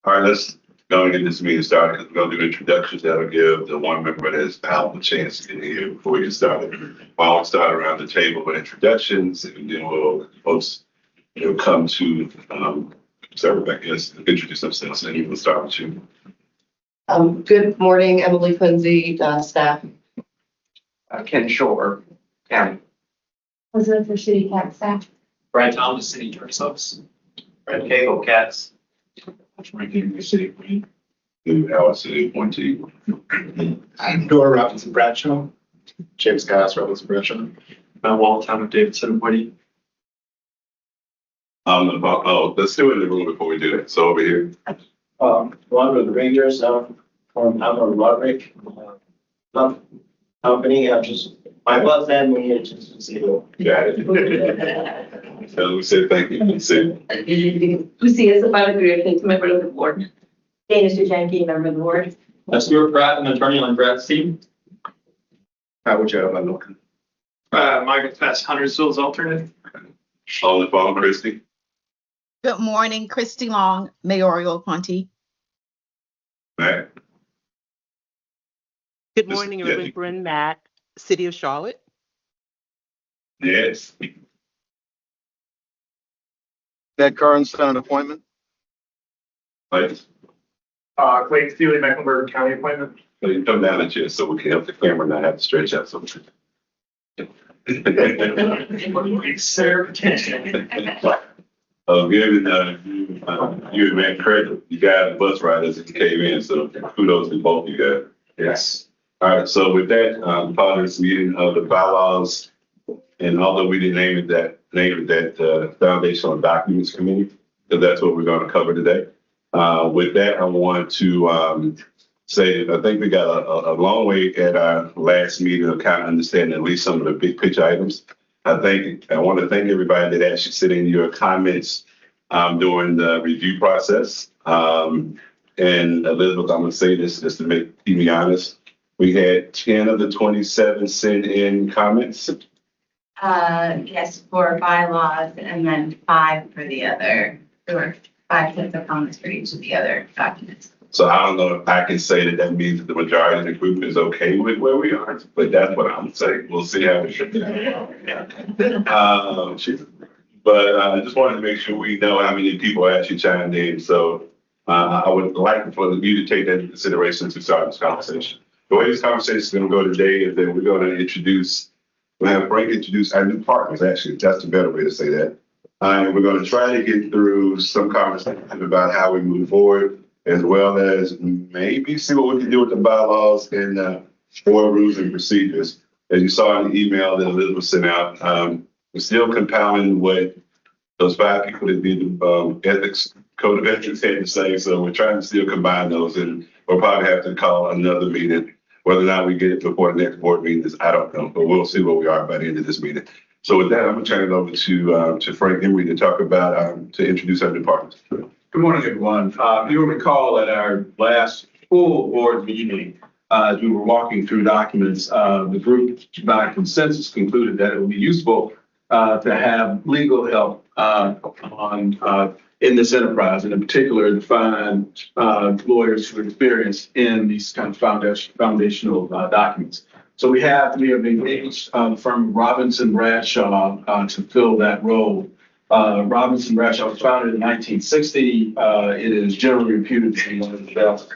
All right, let's go and get this meeting started because we're going to do introductions. That'll give the one member that is out a chance to get in here before we get started. Why don't we start around the table with introductions and then we'll folks come to start with, I guess, introduce themselves and we'll start with you. Good morning, Emily Quincy, staff. Ken Shore, County. Elizabeth for City Cat staff. Brad Thomas, City Attorney's Office. Brad Cagle, Cats. Ranking City Queen. Our city appointee. I'm Dora Robinson Bradshaw. James Gass Robinson Bradshaw. Matt Wall, Town of Davidson, appointee. Let's do it in the room before we do that. So over here. One of the Rangers from Alvin Roderick. Company, I'm just my bus family here just to see you. Got it. So we said thank you. Lucy is about a career member of the board. Dana Sujanki, member of the board. Stuart Pratt, an attorney on Brad's team. How would you have looking? Michael Fast, Hunter Sills alternate. On the phone, Christy. Good morning, Christy Long, mayoral appointee. Matt. Good morning, Reverend Bryn Mack, City of Charlotte. Yes. Ned Carnstein appointment. Please. Clayton Steely, Mecklenburg County appointment. Please come down and just so we can help the camera not have to stretch out so much. Sir, attention. Giving you and Matt credit, you got the bus riders that came in, so kudos to both of you guys. Yes. All right, so with that, part of this meeting of the bylaws, and although we didn't name it that foundational documents committee, because that's what we're going to cover today. With that, I want to say I think we got a long way at our last meeting of kind of understanding at least some of the big picture items. I want to thank everybody that actually sent in your comments during the review process. And Elizabeth, I'm going to say this just to keep me honest. We had 10 of the 27 sent in comments. Yes, for bylaws and then 5 for the other. There were 5 sets of comments for each of the other documents. So I don't know if I can say that means that the majority of the group is okay with where we are, but that's what I'm saying. We'll see how it shakes out. But I just wanted to make sure we know how many people actually chimed in. So I would like for you to take that into consideration to start this conversation. The way this conversation is going to go today is that we're going to have Frank introduce our new partners. Actually, that's the better way to say that. And we're going to try to get through some conversation about how we move forward, as well as maybe see what we can do with the bylaws and board rules and procedures. As you saw in the email that Elizabeth sent out, we're still compiling what those 5 people that did the ethics code of ethics had to say. So we're trying to still combine those, and we'll probably have to call another meeting. Whether or not we get it before the next board meeting is, I don't know, but we'll see where we are by the end of this meeting. So with that, I'm going to turn it over to Frank Henry to talk about, to introduce our departments. Good morning, everyone. You'll recall at our last full board meeting, as we were walking through documents, the group by consensus concluded that it would be useful to have legal help in this enterprise, and in particular, to find lawyers who are experienced in these kind of foundational documents. So we have engaged the firm Robinson Bradshaw to fill that role. Robinson Bradshaw was founded in 1960. It is generally reputed to be one of the best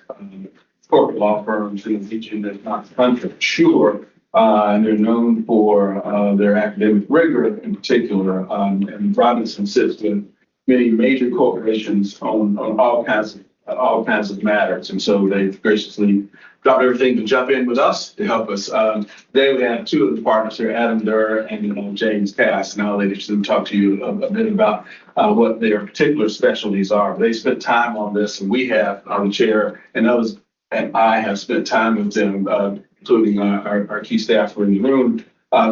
corporate law firms in the region, if not the country, for sure. And they're known for their academic rigor in particular. And Robinson sits with many major corporations on all kinds of matters. And so they've graciously dropped everything to jump in with us to help us. Today we have 2 of the partners here, Adam Durr and James Cass, and I'll let them talk to you a bit about what their particular specialties are. They spent time on this, and we have, the chair and others, and I have spent time with them, including our key staff who are in the room,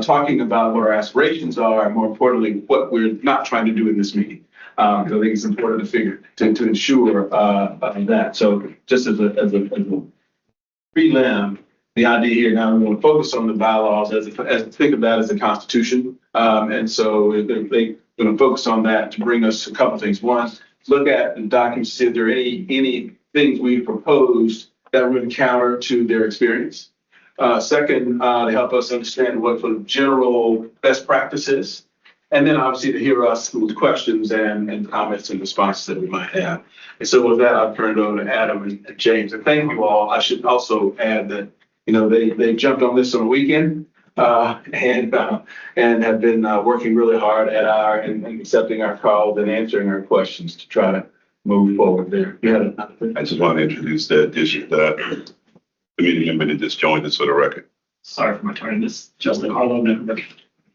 talking about what our aspirations are, and more importantly, what we're not trying to do in this meeting. I think it's important to ensure that. So just as a prelim, the idea here now we want to focus on the bylaws as think of that as a constitution. And so they're going to focus on that to bring us a couple of things. One, look at the documents, see if there are any things we proposed that run counter to their experience. Second, to help us understand what the general best practices, and then obviously to hear us with questions and comments and responses that we might have. And so with that, I'll turn it over to Adam and James. And thank you all. I should also add that, they jumped on this on the weekend and have been working really hard at and accepting our calls and answering our questions to try to move forward there. I just want to introduce the committee member that just joined us for the record. Sorry for my tardiness. Justin Harlow, member.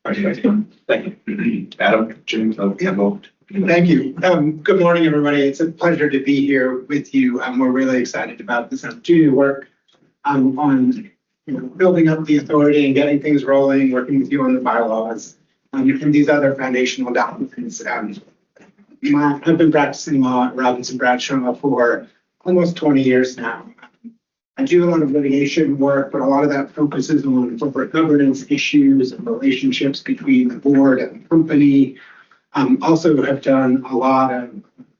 Thank you. Adam, James, Thank you. Good morning, everybody. It's a pleasure to be here with you. We're really excited about this opportunity to work on building up the authority and getting things rolling, working with you on the bylaws and these other foundational documents. I've been practicing law at Robinson Bradshaw for almost 20 years now. I do a lot of litigation work, but a lot of that focuses on corporate governance issues and relationships between the board and the company. Also have done a lot of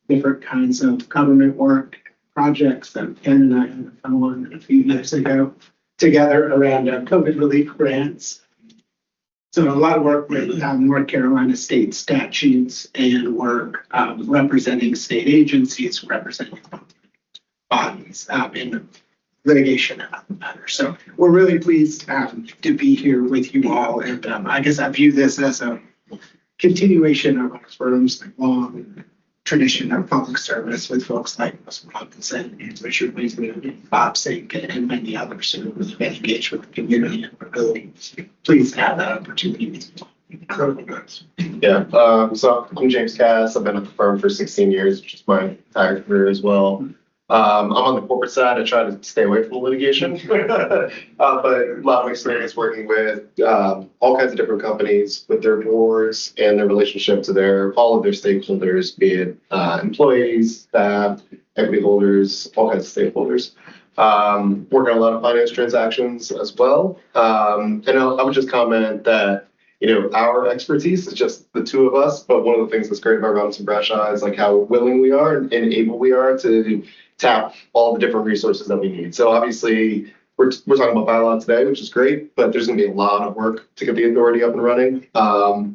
different kinds of government work projects that Ken and I had on a few years ago together around COVID relief grants. So a lot of work with North Carolina state statutes and work representing state agencies, representing bodies in litigation matter. So we're really pleased to be here with you all. And I guess I view this as a continuation of our firm's long tradition of public service with folks like Robinson and Richard Weasley, Bob Sink, and many others who have really been engaged with the community and we're really pleased to have that opportunity. Yeah, so I'm James Cass. I've been at the firm for 16 years, which is my entire career as well. I'm on the corporate side. I try to stay away from litigation, but a lot of experience working with all kinds of different companies with their boards and their relationship to all of their stakeholders, be it employees, staff, equity holders, all kinds of stakeholders. Working on a lot of finance transactions as well. And I would just comment that our expertise is just the two of us, but one of the things that's great about Robinson Bradshaw is like how willing we are and able we are to tap all the different resources that we need. So obviously we're talking about bylaw today, which is great, but there's going to be a lot of work to get the authority up and running,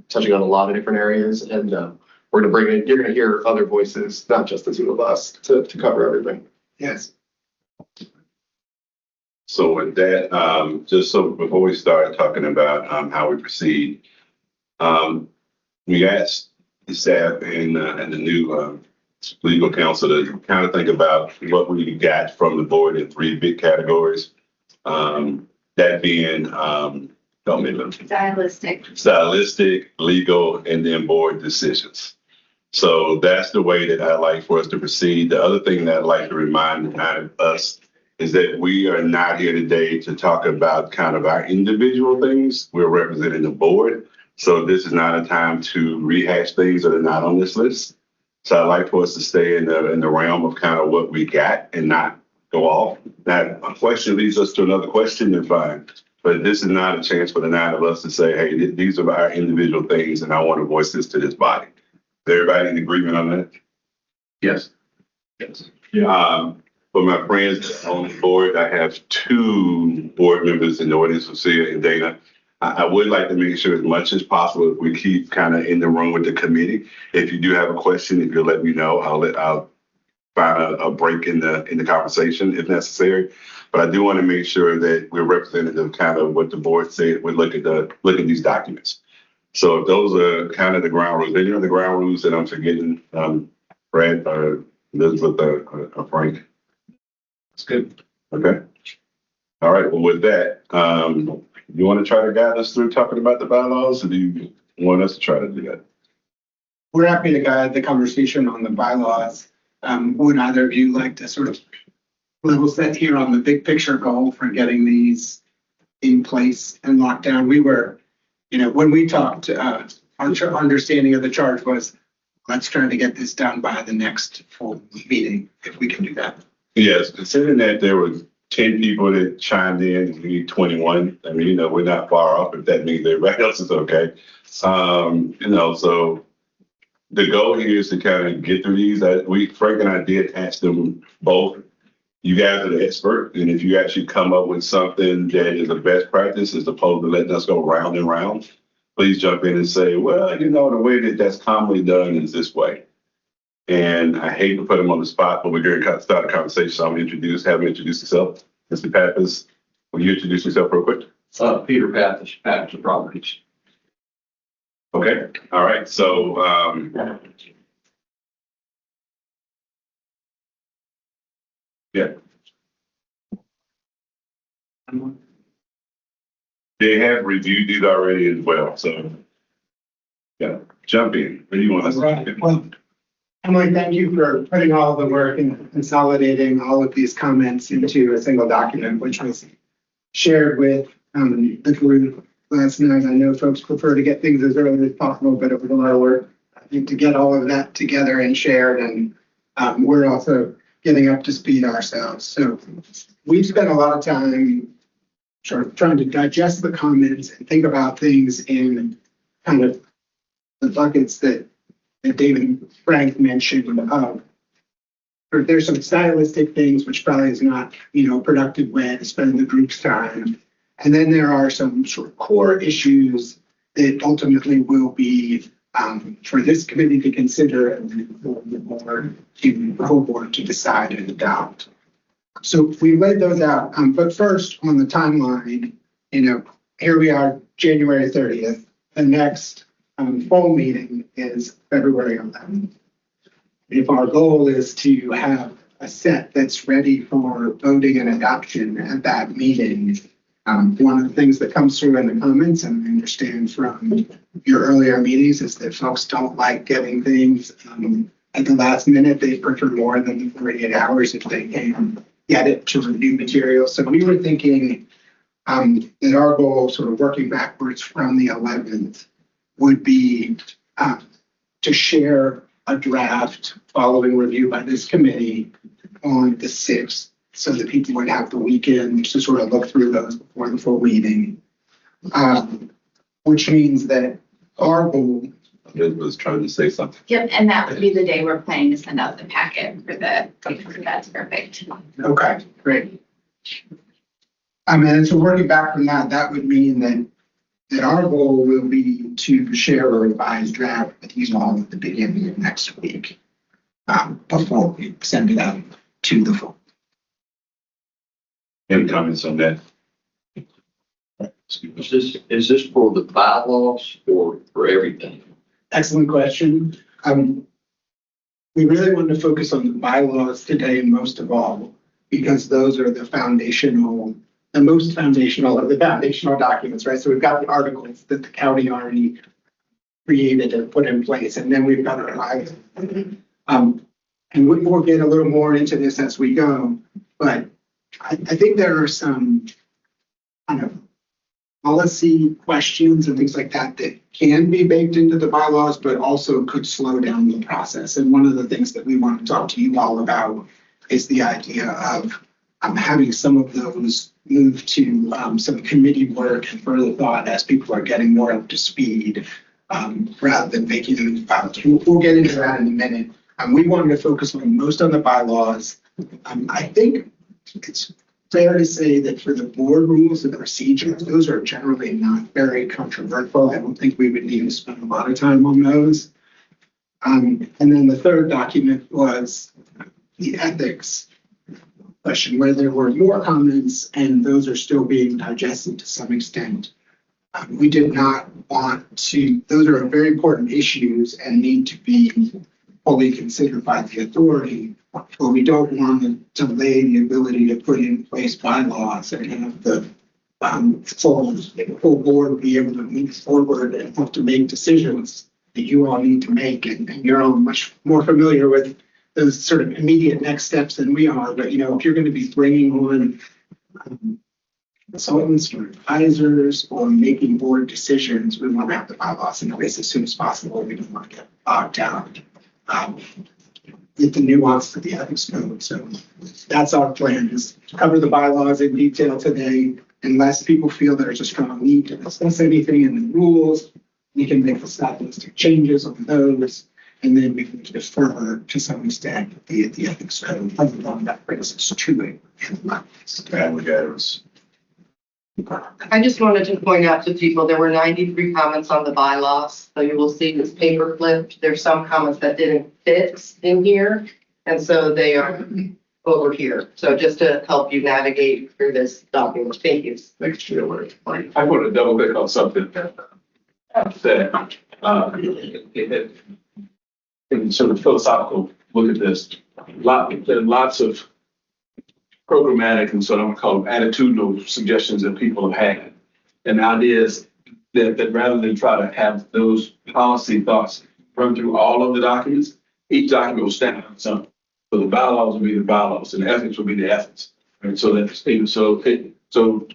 touching on a lot of different areas. And we're going to bring in, you're going to hear other voices, not just the two of us, to cover everything. Yes. So with that, just so before we start talking about how we proceed, we asked the staff and the new legal counsel to kind of think about what we got from the board in three big categories. That being stylistic, legal, and then board decisions. So that's the way that I like for us to proceed. The other thing that I'd like to remind us is that we are not here today to talk about kind of our individual things. We're representing the board. So this is not a time to rehash things that are not on this list. So I'd like for us to stay in the realm of kind of what we got and not go off. That a question leads us to another question, then fine. But this is not a chance for the nine of us to say, hey, these are our individual things and I want to voice this to this body. Is everybody in agreement on that? Yes. Yes. Yeah. For my friends on the board, I have two board members in the audience, Lucia and Dana. I would like to make sure as much as possible if we keep kind of in the room with the committee. If you do have a question, if you'll let me know, I'll find a break in the conversation if necessary. But I do want to make sure that we're representative of kind of what the board said. We look at these documents. So if those are kind of the ground rules. Any of the ground rules that I'm forgetting, Brad or Elizabeth or Frank? That's good. Okay. All right. Well, with that, you want to try to guide us through talking about the bylaws, or do you want us to try to do that? We're happy to guide the conversation on the bylaws. Would either of you like to sort of level set here on the big picture goal for getting these in place and locked down? We were, when we talked, our understanding of the charge was, let's try to get this done by the next full meeting, if we can do that. Yes, considering that there were 10 people that chimed in, we need 21. I mean, we're not far off if that means everybody else is okay. So the goal here is to kind of get through these. Frank and I did ask them both. You guys are the expert, and if you actually come up with something that is a best practice as opposed to letting us go round and round, please jump in and say, well, you know, the way that that's commonly done is this way. And I hate to put them on the spot, but we're going to start a conversation. So I'm have him introduce himself. Mr. Pappas, will you introduce yourself real quick? Peter Pappas, Pappas Properties. Okay. All right. So, yeah. They have reviewed these already as well. So, yeah, jump in. What do you want us to Right. do? Well, Emily, thank you for putting all the work and consolidating all of these comments into a single document, which was shared with the group last night. I know folks prefer to get things as early as possible, but it was a lot of work, I think, to get all of that together and shared. And we're also getting up to speed ourselves. So we've spent a lot of time sort of trying to digest the comments and think about things in kind of the buckets that David and Frank mentioned. There's some stylistic things, which probably is not, a productive way to spend the group's time. And then there are some sort of core issues that ultimately will be for this committee to consider and the whole board to decide and adopt. So we laid those out. But first on the timeline, here we are, January 30th. The next fall meeting is February 11th. If our goal is to have a set that's ready for voting and adoption at that meeting, one of the things that comes through in the comments, and I understand from your earlier meetings, is that folks don't like getting things at the last minute. They prefer more than the 48 hours if they can get it to review material. So we were thinking that our goal, sort of working backwards from the 11th, would be to share a draft following review by this committee on the 6th, so that people would have the weekend to sort of look through those before the full meeting. Which means that our goal. I was trying to say something. Yep, and that would be the day we're planning to send out the packet for that's perfect. Okay, great. And so working back from that, that would mean that our goal will be to share a revised draft with you all at the beginning of next week, before we send it out to the full. Any comments on that? Is this for the bylaws or for everything? Excellent question. We really wanted to focus on the bylaws today, most of all, because those are the most foundational of the foundational documents, right? So we've got the articles that the county already created and put in place, and then we've got our bylaws. And we'll get a little more into this as we go, but I think there are some kind of policy questions and things like that that can be baked into the bylaws, but also could slow down the process. And one of the things that we want to talk to you all about is the idea of having some of those move to some committee work and further thought as people are getting more up to speed, rather than making them files. We'll get into that in a minute. We wanted to focus most on the bylaws. I think it's fair to say that for the board rules and procedures, those are generally not very controversial. I don't think we would need to spend a lot of time on those. And then the third document was the ethics question, where there were more comments, and those are still being digested to some extent. We did not want to, those are very important issues and need to be fully considered by the authority, but we don't want to delay the ability to put in place bylaws and have the full board be able to move forward and have to make decisions that you all need to make. And you're all much more familiar with those sort of immediate next steps than we are. But, if you're going to be bringing on consultants or advisors or making board decisions, we want to have the bylaws in place as soon as possible. We don't want to get bogged down with the nuance of the ethics code. So that's our plan, is to cover the bylaws in detail today. Unless people feel there's a strong need to discuss anything in the rules, we can make the stylistic changes on those. And then we can defer to some extent the ethics code, other than that brings us to it. I just wanted to point out to people, there were 93 comments on the bylaws. So you will see this paper clip. There's some comments that didn't fit in here. And so they are over here. So just to help you navigate through this document. Thank you. Thanks, Chair. I want to double click on something that, in sort of philosophical look at this. There are lots of programmatic and sort of, I'm gonna call them attitudinal suggestions that people have had. And the idea is that rather than try to have those policy thoughts run through all of the documents, each document will stand on something. So the bylaws will be the bylaws and the ethics will be the ethics. And so so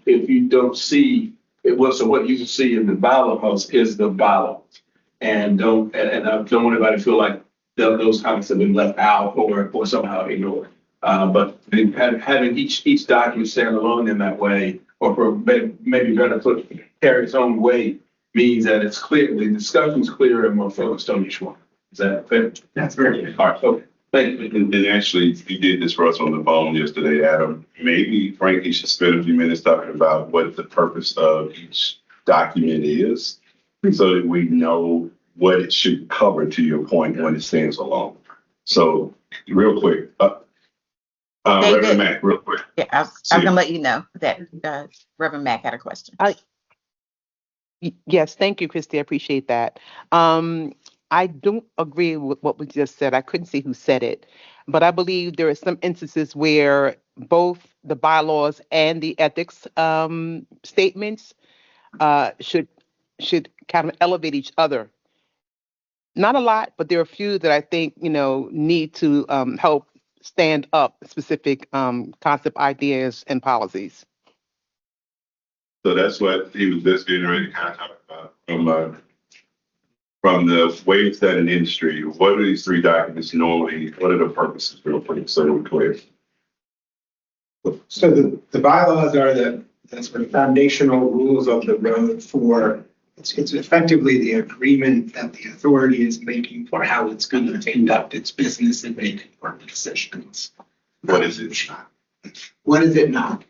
if you don't see it, so what you see in the bylaws is the bylaws. And I don't want anybody to feel like those comments have been left out or somehow ignored. But having each document stand alone in that way, or for maybe better put, carry its own weight, means that it's clear, the discussion's clearer and more focused on each one. Is that fair? That's very good. All right, okay. Thank you. And actually, you did this for us on the phone yesterday, Adam. Maybe Frankie should spend a few minutes talking about what the purpose of each document is, so that we know what it should cover, to your point, when it stands alone. So real quick, David? Reverend Mack, real quick. Yeah, I was gonna let you know that Reverend Mack had a question. Yes, thank you, Christy. I appreciate that. I don't agree with what was just said. I couldn't see who said it, but I believe there are some instances where both the bylaws and the ethics statements should kind of elevate each other. Not a lot, but there are a few that I think, need to help stand up specific concept ideas and policies. So that's what he was just getting ready to kind of talk about from the way it's done in industry. What are these three documents normally? What are the purposes, real quick, so we're clear? So the bylaws are the sort of foundational rules of the road for, it's effectively the agreement that the authority is making for how it's going to conduct its business and make important decisions. What is it? What is it not?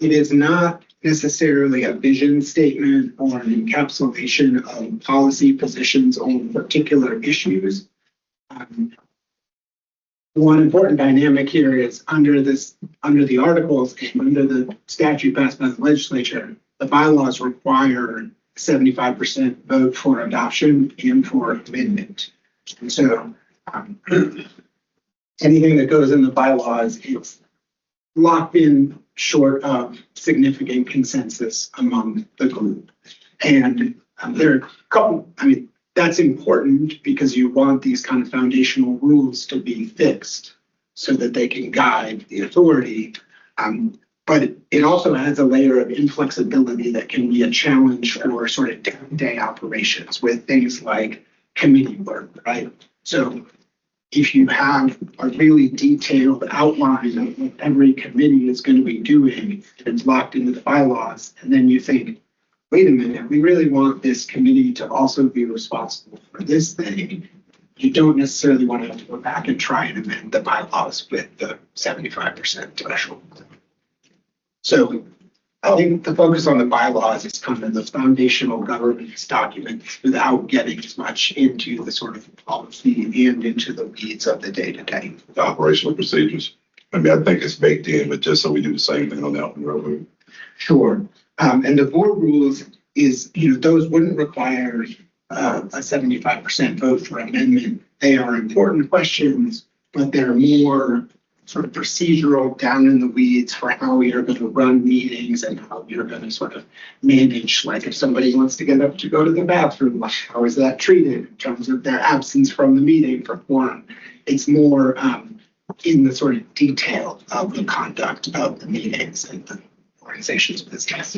It is not necessarily a vision statement or an encapsulation of policy positions on particular issues. One important dynamic here is under the articles and under the statute passed by the legislature, the bylaws require 75% vote for adoption and for amendment. And so anything that goes in the bylaws is locked in short of significant consensus among the group. And there are a couple, that's important because you want these kind of foundational rules to be fixed so that they can guide the authority. But it also has a layer of inflexibility that can be a challenge for sort of day-to-day operations with things like committee work, right? So if you have a really detailed outline of what every committee is going to be doing, it's locked into the bylaws, and then you think, wait a minute, we really want this committee to also be responsible for this thing. You don't necessarily want to have to go back and try and amend the bylaws with the 75% threshold. So I think the focus on the bylaws is kind of the foundational governance documents without getting as much into the sort of policy and into the weeds of the day-to-day. The operational procedures. I think it's baked in, but just so we do the same thing on that one, real quick. Sure. And the board rules is, those wouldn't require a 75% vote for amendment. They are important questions, but they're more sort of procedural, down in the weeds for how you're going to run meetings and how you're going to sort of manage, like if somebody wants to get up to go to the bathroom, how is that treated in terms of their absence from the meeting for quorum? It's more in the sort of detail of the conduct of the meetings and the organization's business.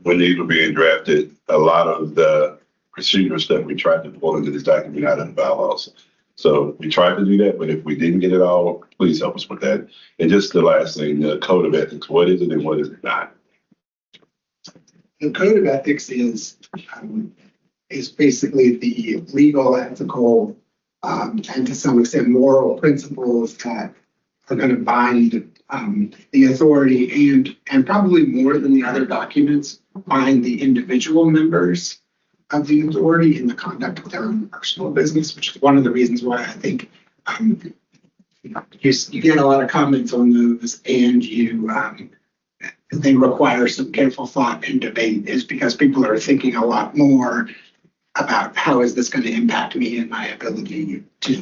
When these were being drafted, a lot of the procedures that we tried to pull into this document out of the bylaws. So we tried to do that, but if we didn't get it all, please help us with that. And just the last thing, the code of ethics, what is it and what is it not? The code of ethics is basically the legal, ethical and to some extent moral principles that are going to bind the authority and probably more than the other documents, bind the individual members of the authority in the conduct of their own personal business, which is one of the reasons why I think you get a lot of comments on those and they require some careful thought and debate, is because people are thinking a lot more about how is this going to impact me and my ability to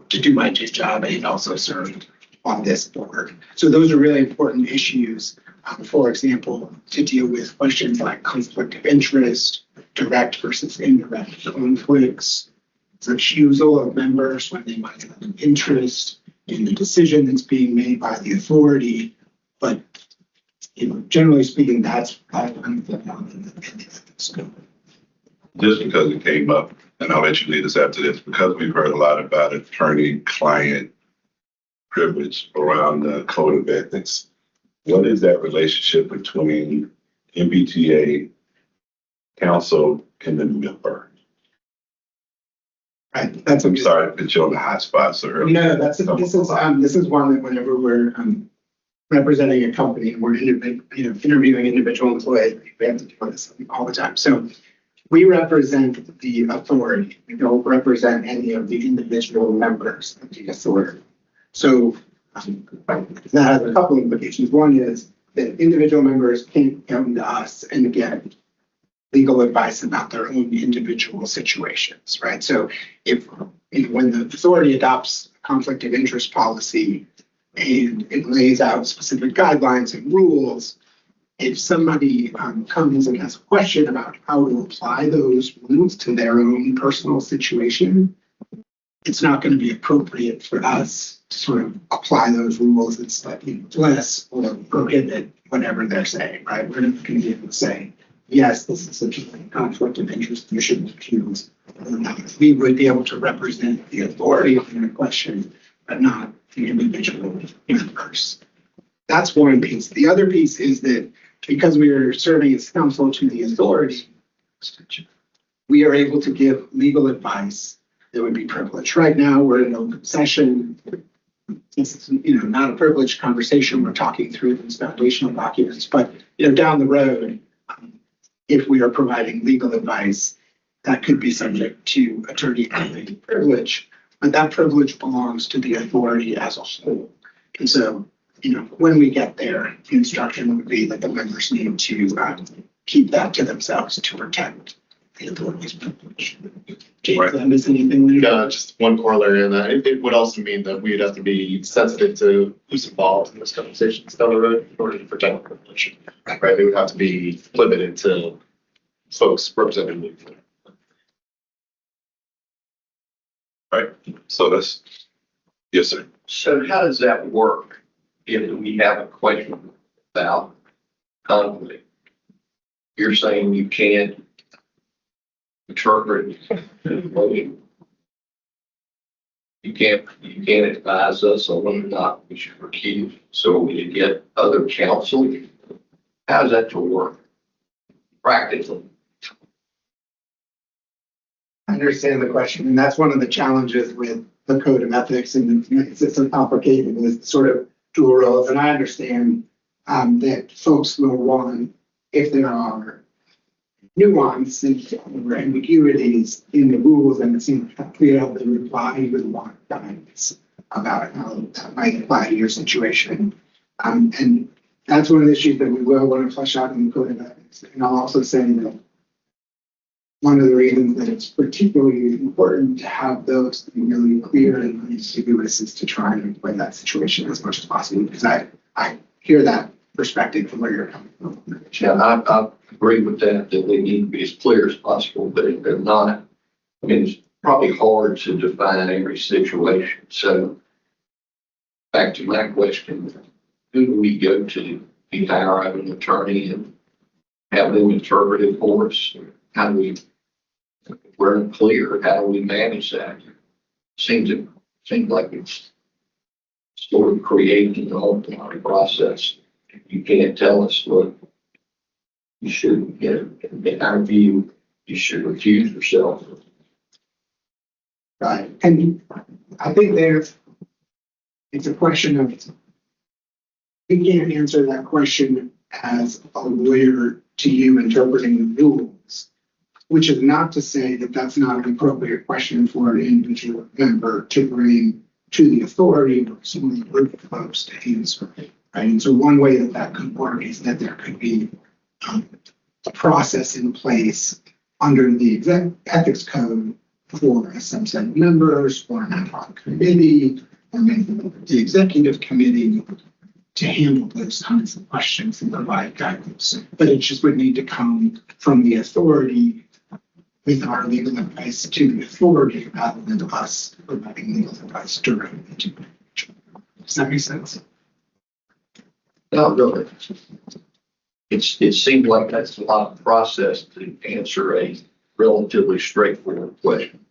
do my job and also serve on this board. So those are really important issues. For example, to deal with questions like conflict of interest, direct versus indirect conflicts, refusal of members when they might have an interest in the decision that's being made by the authority. But generally speaking, that's in the scope. Just because it came up, and I'll let you lead us after this, because we've heard a lot about attorney-client privilege around the code of ethics. What is that relationship between MPTA, counsel, and the member? Right. I'm sorry to put you on the hot spot, sir. No, this is one that whenever we're representing a company and we're interviewing individual employees, we have to do this all the time. So we represent the authority. We don't represent any of the individual members of the authority. So that has a couple of implications. One is that individual members can't come to us and get legal advice about their own individual situations, right? So if when the authority adopts a conflict of interest policy and it lays out specific guidelines and rules, if somebody comes and has a question about how to apply those rules to their own personal situation, it's not going to be appropriate for us to sort of apply those rules and bless or prohibit whatever they're saying, right? We're not going to be able to say, yes, this is a conflict of interest, you shouldn't accuse. We would be able to represent the authority in the question, but not the individual members. That's one piece. The other piece is that because we are serving as counsel to the authority, we are able to give legal advice that would be privileged. Right now, we're in an open session. It's not a privileged conversation. We're talking through these foundational documents, but down the road, if we are providing legal advice, that could be subject to attorney-client privilege, but that privilege belongs to the authority as a whole. And so, when we get there, the instruction would be that the members need to keep that to themselves to protect the authority's privilege. James, did I miss anything there? Just one corollary in that. It would also mean that we'd have to be sensitive to who's involved in this conversation down the road in order to protect the privilege. Right? They would have to be limited to folks representing the authority. Right. So that's, yes, sir. So how does that work if we have a question about conflict? You're saying you can't interpret the motion. You can't advise us on whether or not we should recuse, so we can get other counsel. How does that work practically? I understand the question, and that's one of the challenges with the code of ethics, and it's so complicated with sort of dual roles. And I understand that folks will want, if there are nuances or ambiguities in the rules, and it seems clear how they reply, you would want guidance about how that might apply to your situation. And that's one of the issues that we will want to flesh out in the code of ethics. And I'll also say that one of the reasons that it's particularly important to have those be really clear and unambiguous is to try and avoid that situation as much as possible, because I hear that perspective from where you're coming from. Yeah, I agree with that they need to be as clear as possible, but if they're not, I mean, it's probably hard to define every situation. So back to my question, who do we go to? We hire an attorney and have them interpret it for us? How do we, if we're unclear, how do we manage that? Seems like it's sort of creating the whole process. You can't tell us what you should, in our view, you should recuse yourself. Right. And I think it's a question of, we can't answer that question as a lawyer to you interpreting the rules, which is not to say that that's not an appropriate question for an individual member to bring to the authority or some of the group of folks to answer. Right. And so one way that could work is that there could be a process in place under the ethics code for a subset of members or an ad hoc committee or maybe the executive committee to handle those kinds of questions and provide guidance. But it just would need to come from the authority with our legal advice to the authority rather than us providing legal advice directly to the individual. Does that make sense? No, really. It seems like that's a lot of process to answer a relatively straightforward question.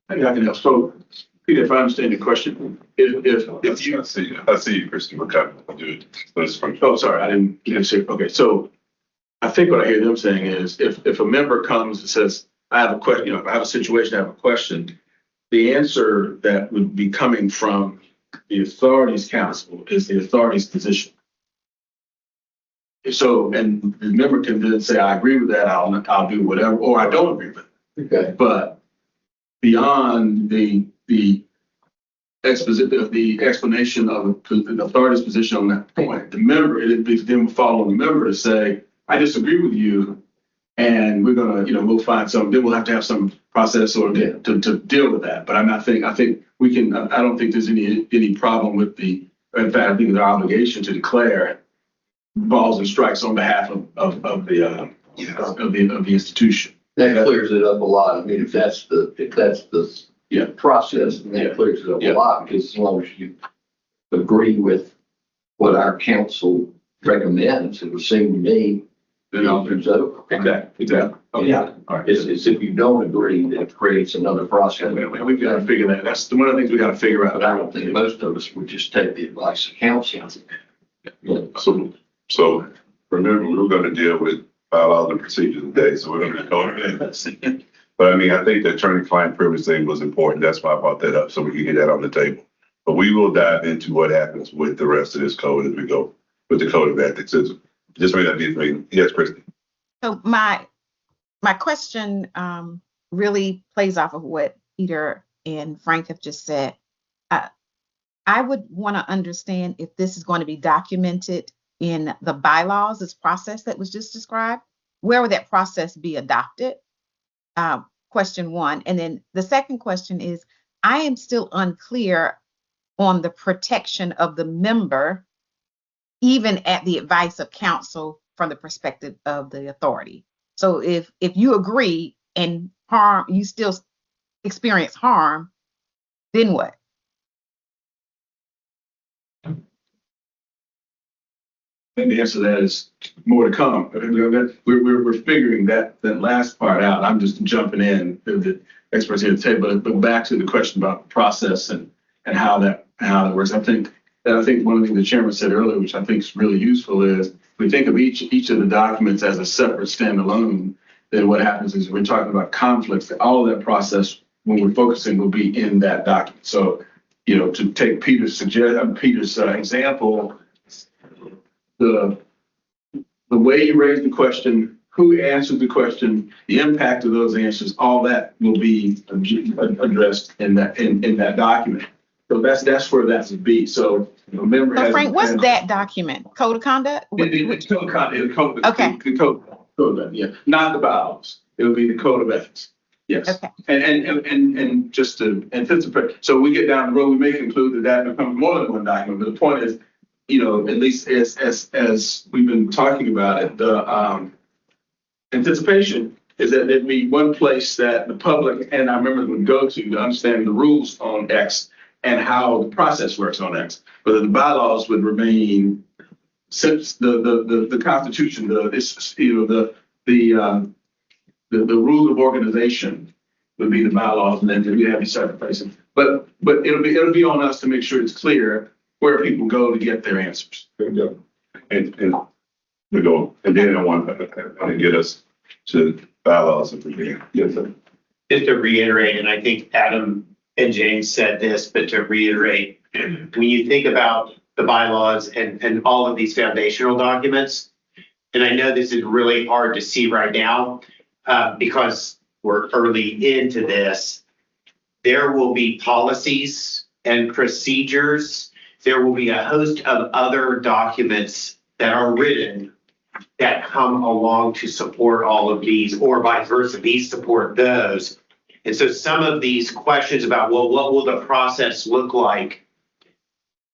I can help. So, Peter, if I understand your question, if you, I see you, Christy, we're coming, dude. oh, sorry, I didn't say, okay, so I think what I hear them saying is if a member comes and says, I have a question, I have a situation, I have a question, the answer that would be coming from the authorities council is the authorities position. So, and the member can then say, I agree with that, I'll do whatever, or I don't agree with it. Okay. But beyond the explanation of the authority's position on that point, the member, it then will follow the member to say, I disagree with you, and we're gonna, we'll find some, then we'll have to have some process or to deal with that. But I think we can, I don't think there's any problem with in fact, I think it's our obligation to declare balls and strikes on behalf of the institution. That clears it up a lot. I mean, if that's the process, then that clears it up a lot, because as long as you agree with what our council recommends, it would seem to me that opens over. Exactly. Okay. Yeah. All right. It's if you don't agree, that it creates another process. We've got to figure that. That's one of the things we got to figure out. But I don't think most of us would just take the advice of council. So remember, we were going to deal with bylaws and procedures today, so we're going to go over that. But I mean, I think the attorney-client privilege thing was important. That's why I brought that up, so we can get that on the table. But we will dive into what happens with the rest of this code as we go with the code of ethics. Just may not be for me. Yes, Christy. So my question really plays off of what Peter and Frank have just said. I would want to understand if this is going to be documented in the bylaws, this process that was just described. Where would that process be adopted? Question one. And then the second question is, I am still unclear on the protection of the member, even at the advice of counsel from the perspective of the authority. So if you agree and you still experience harm, then what? I think the answer to that is more to come. We're figuring that last part out. I'm just jumping in the experts here at the table, but back to the question about process and how that works. I think one of the things the chairman said earlier, which I think is really useful, is we think of each of the documents as a separate standalone. Then what happens is we're talking about conflicts. All of that process, when we're focusing, will be in that document. So, to take Peter's example. The way you raise the question, who answered the question, the impact of those answers, all that will be addressed in that document. So that's where that would be. So remember. So Frank, what's that document? Code of conduct? The code of conduct. Okay. The code, yeah, not the bylaws. It will be the code of ethics. Yes. Okay. And just to anticipate, so we get down the road, we may conclude that becomes more than one document. But the point is, at least as we've been talking about it, the anticipation is that there'd be one place that the public and our members would go to understand the rules on X and how the process works on X. But the bylaws would remain, since the Constitution, the rules of organization would be the bylaws, and then we have these separate places. But it'll be on us to make sure it's clear where people go to get their answers. There you go. And we go, and then I want to get us to bylaws if we can. Yes, sir. just to reiterate, and I think Adam and James said this, but to reiterate, when you think about the bylaws and all of these foundational documents, and I know this is really hard to see right now because we're early into this, there will be policies and procedures. There will be a host of other documents that are written that come along to support all of these, or vice versa, these support those. And so some of these questions about, well, what will the process look like?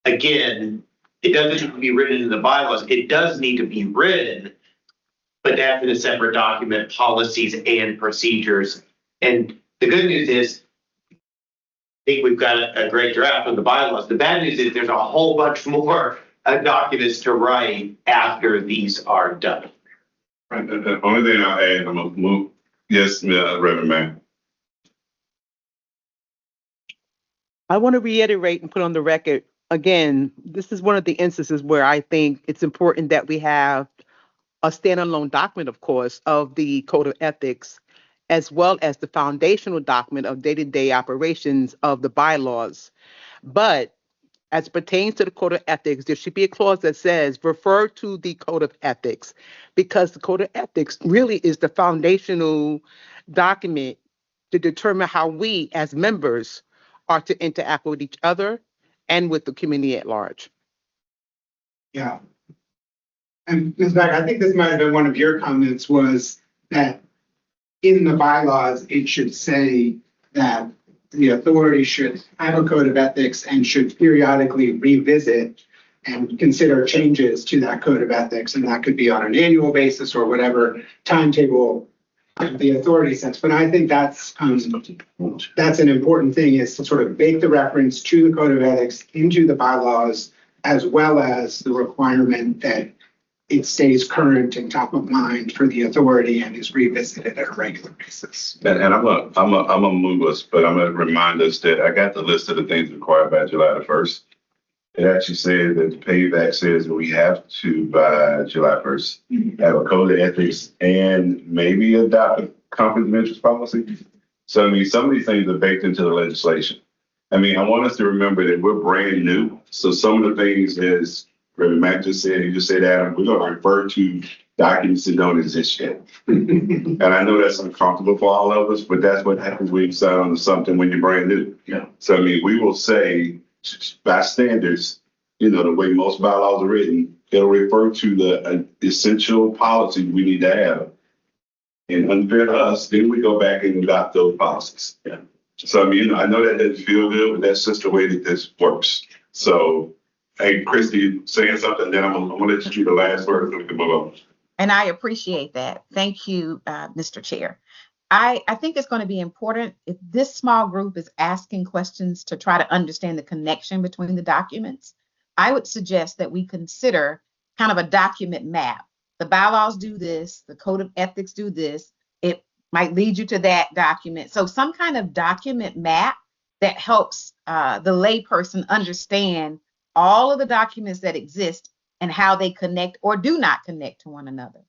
Again, it doesn't need to be written in the bylaws. It does need to be written, but that's in a separate document, policies and procedures. And the good news is, I think we've got a great draft of the bylaws. The bad news is there's a whole bunch more documents to write after these are done. Right, the only thing I'll add, I'm gonna move, yes, Reverend Man. I want to reiterate and put on the record, again, this is one of the instances where I think it's important that we have a standalone document, of course, of the Code of Ethics, as well as the foundational document of day-to-day operations of the bylaws. But as it pertains to the Code of Ethics, there should be a clause that says refer to the Code of Ethics, because the Code of Ethics really is the foundational document to determine how we as members are to interact with each other and with the community at large. Yeah. And Ms. Beck, I think this might have been one of your comments, was that in the bylaws, it should say that the authority should have a code of ethics and should periodically revisit and consider changes to that code of ethics. And that could be on an annual basis or whatever timetable the authority sets. But I think that's an important thing, is to sort of bake the reference to the code of ethics into the bylaws, as well as the requirement that it stays current and top of mind for the authority and is revisited at a regular basis. And I'm gonna move us, but I'm gonna remind us that I got the list of the things required by July the 1st. It actually says that the payback says that we have to, by July 1st, have a code of ethics and maybe adopt a conflict of interest policy. So I mean, some of these things are baked into the legislation. I mean, I want us to remember that we're brand new. So some of the things, as Reverend Matt just said, he just said, Adam, we're going to refer to documents that don't exist yet. And I know that's uncomfortable for all of us, but that's what happens when you sign on to something when you're brand new. Yeah. So I mean, we will say, by standards, you know, the way most bylaws are written, it'll refer to the essential policies we need to have. And unfair to us, then we go back and adopt those policies. Yeah. So I mean, you know, I know that doesn't feel good, but that's just the way that this works. So, hey, Christy, saying something, then I'm gonna let you do the last word so we can move on. And I appreciate that. Thank you, Mr. Chair. I think it's going to be important if this small group is asking questions to try to understand the connection between the documents. I would suggest that we consider kind of a document map. The bylaws do this, the code of ethics do this. It might lead you to that document. So some kind of document map that helps the layperson understand all of the documents that exist and how they connect or do not connect to one another.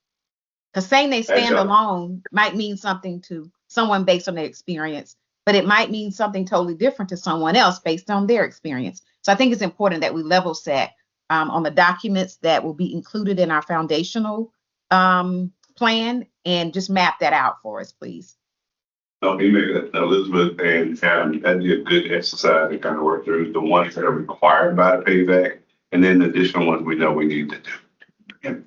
Because saying they stand alone might mean something to someone based on their experience, but it might mean something totally different to someone else based on their experience. So I think it's important that we level set on the documents that will be included in our foundational plan, and just map that out for us, please. No, Elizabeth and Adam, that'd be a good exercise to kind of work through the ones that are required by the payback, and then the additional ones we know we need to do.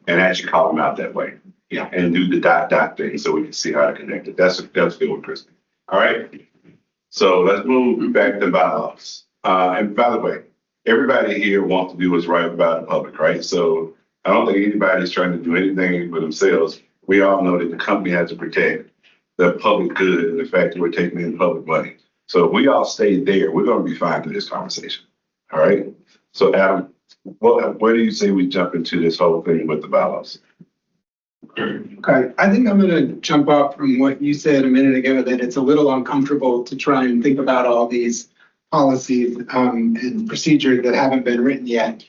And actually call them out that way. Yeah, and do the dot thing so we can see how to connect it. That's good one, Kristen. All right. So let's move back to bylaws. And by the way, everybody here wants to do what's right about the public, right? So I don't think anybody's trying to do anything for themselves. We all know that the company has to protect the public good and the fact that we're taking in public money. So if we all stay there, we're going to be fine through this conversation. All right. So Adam, where do you say we jump into this whole thing with the bylaws? Okay, I think I'm going to jump off from what you said a minute ago, that it's a little uncomfortable to try and think about all these policies and procedures that haven't been written yet.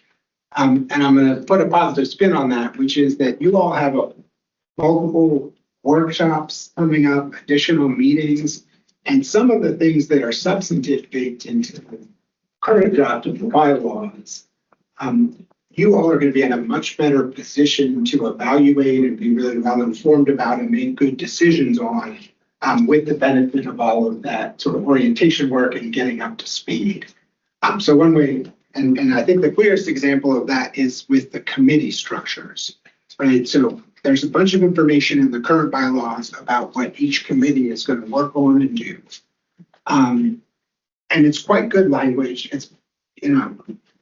And I'm going to put a positive spin on that, which is that you all have multiple workshops coming up, additional meetings And some of the things that are substantive baked into the current draft of the bylaws, you all are going to be in a much better position to evaluate and be really well informed about and make good decisions on, with the benefit of all of that sort of orientation work and getting up to speed. So one way, and I think the clearest example of that is with the committee structures, right? So there's a bunch of information in the current bylaws about what each committee is going to work on and do. And it's quite good language. It's,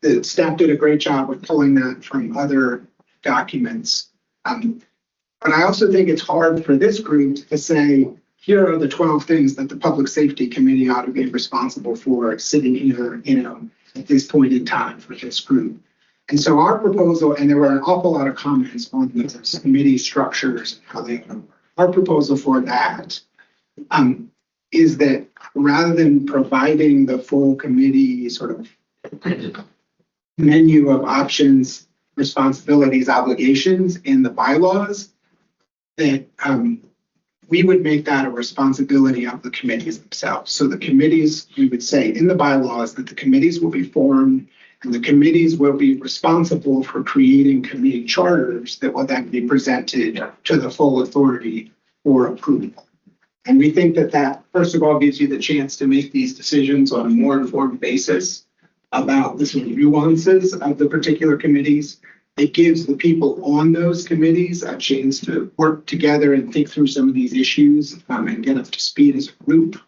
the staff did a great job with pulling that from other documents. But I also think it's hard for this group to say, here are the 12 things that the Public Safety Committee ought to be responsible for sitting here, at this point in time for this group. And so our proposal, and there were an awful lot of comments on the committee structures and how they work. Our proposal for that is that rather than providing the full committee sort of menu of options, responsibilities, obligations in the bylaws, that we would make that a responsibility of the committees themselves. So the committees, we would say in the bylaws that the committees will be formed and the committees will be responsible for creating committee charters that will then be presented to the full authority for approval. And we think that that, first of all, gives you the chance to make these decisions on a more informed basis about the sort of nuances of the particular committees. It gives the people on those committees a chance to work together and think through some of these issues and get up to speed as a group.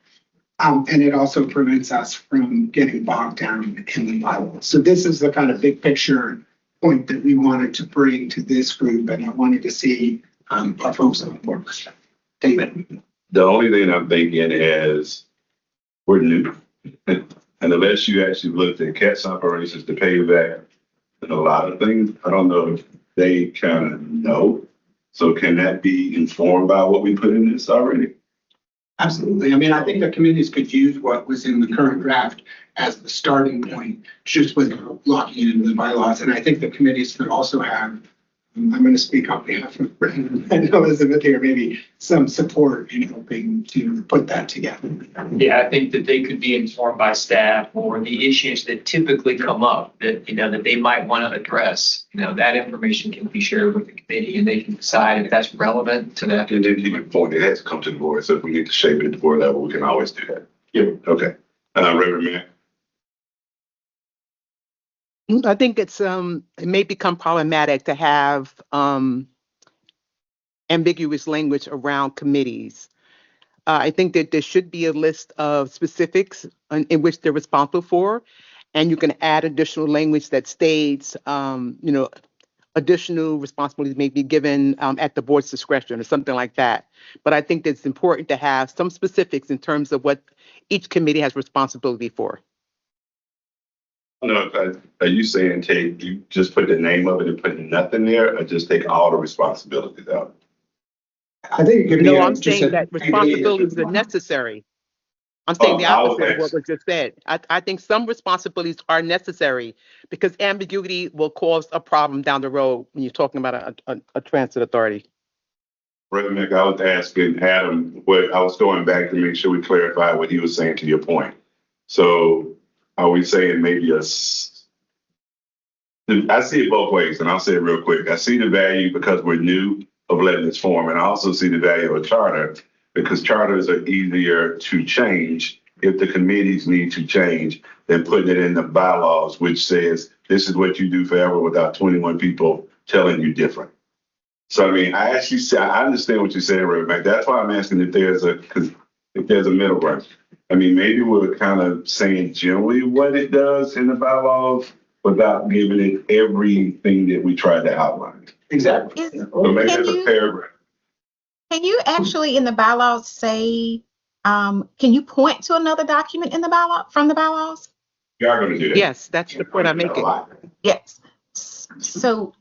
And it also prevents us from getting bogged down in the bylaws. So this is the kind of big picture point that we wanted to bring to this group, and I wanted to see our folks on board with that. David. The only thing I'm thinking is we're new. And unless you actually looked at CATS operations to pay back and a lot of things, I don't know if they kind of know. So can that be informed by what we put in this already? Absolutely. I mean, I think the committees could use what was in the current draft as the starting point, just with locking it into the bylaws. And I think the committees could also have, I'm going to speak on behalf of Brendan and Elizabeth here, maybe some support in helping to put that together. Yeah, I think that they could be informed by staff or the issues that typically come up that, that they might want to address. That information can be shared with the committee and they can decide if that's relevant to that. And then to your point, it has to come to the board. So if we need to shape it at the board level, we can always do that. Yep. Okay. Reverend Matt. I think it may become problematic to have ambiguous language around committees. I think that there should be a list of specifics in which they're responsible for, and you can add additional language that states, additional responsibilities may be given at the board's discretion or something like that. But I think that it's important to have some specifics in terms of what each committee has responsibility for. No, are you saying you just put the name of it and put nothing there, or just take all the responsibilities out? I think it could be. No, I'm saying that responsibilities are necessary. I'm saying the opposite of what was just said. I think some responsibilities are necessary because ambiguity will cause a problem down the road when you're talking about a transit authority. Reverend Mick, I was asking Adam, I was going back to make sure we clarify what he was saying to your point. So are we saying maybe I see it both ways, and I'll say it real quick. I see the value because we're new of letting this form, and I also see the value of a charter because charters are easier to change if the committees need to change than putting it in the bylaws, which says this is what you do forever without 21 people telling you different. So, I mean, I understand what you're saying, Reverend. That's why I'm asking if there's a middle ground. I mean, maybe we're kind of saying generally what it does in the bylaws without giving it everything that we tried to outline. Exactly. So maybe there's a paragraph. Can you actually in the bylaws say, can you point to another document in the bylaw from the bylaws? We are going to do that. Yes, that's the point I'm making. Yes. So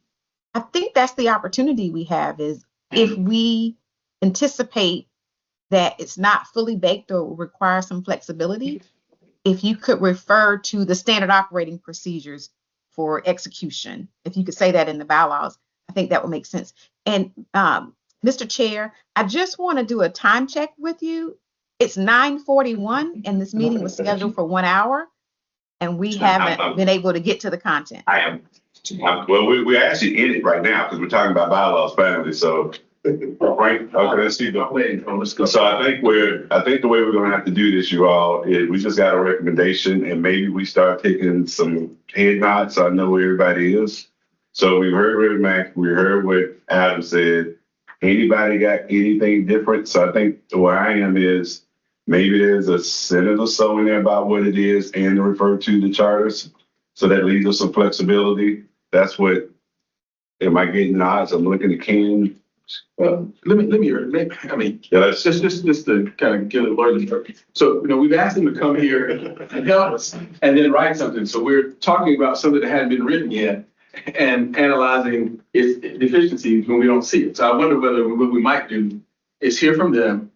I think that's the opportunity we have is if we anticipate that it's not fully baked or require some flexibility, if you could refer to the standard operating procedures for execution, if you could say that in the bylaws, I think that would make sense. And Mr. Chair, I just want to do a time check with you. It's 9:41 and this meeting was scheduled for 1 hour and we haven't been able to get to the content. Well, we're actually in it right now because we're talking about bylaws finally, so. Right, okay, let's see. So I think the way we're gonna have to do this, you all, is we just got a recommendation and maybe we start taking some head nods so I know where everybody is. So we heard Reverend Mac, we heard what Adam said. Anybody got anything different? So I think where I am is maybe there's a sentence or so in there about what it is and refer to the charters. So that leaves us some flexibility. That's what, am I getting nods? I'm looking at Ken. Let me, I mean, Yeah, that's just to kind of get a learning curve. So, we've asked them to come here and help us and then write something. So we're talking about something that hadn't been written yet and analyzing its deficiencies when we don't see it. So I wonder whether what we might do is hear from them,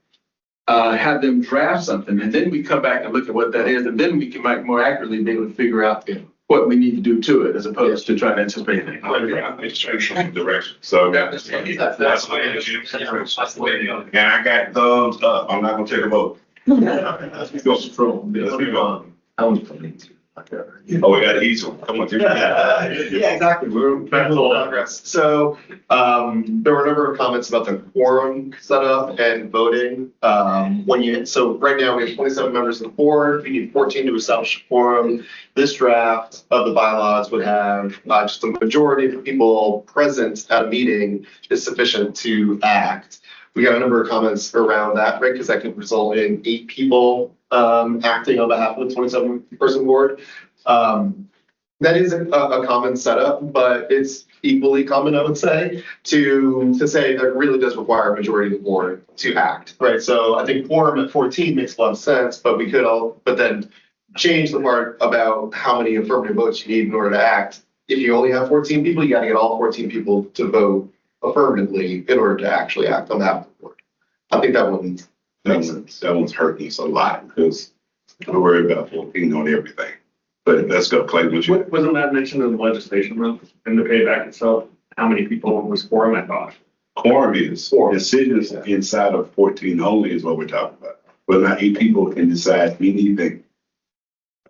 have them draft something, and then we come back and look at what that is, and then we can more accurately be able to figure out what we need to do to it, as opposed to trying to anticipate things. direction. So that's the way. And I got thumbs up. I'm not gonna take a vote. Let's go. Oh, we got an easy one. Come on, dude. Yeah, exactly. We're making a little progress. So, there were a number of comments about the quorum setup and voting. So right now we have 27 members of the board. We need 14 to establish a quorum. This draft of the bylaws would have just a majority of the people present at a meeting is sufficient to act. We got a number of comments around that, right? Because that could result in 8 people acting on behalf of the 27-person board. That is a common setup, but it's equally common, I would say, to say that it really does require a majority of the board to act, right? So I think quorum at 14 makes a lot of sense, but we could but then change the part about how many affirmative votes you need in order to act. If you only have 14 people, you got to get all 14 people to vote affirmatively in order to actually act on behalf of the board. I think that wouldn't make sense. That one's hurting us a lot because we're worried about 14 on everything. But let's go, Clay. Wasn't that mentioned in the legislation, though, in the payback itself? How many people was quorum, I thought? Quorum is decisions inside of 14 only is what we're talking about. Whether or not 8 people can decide anything.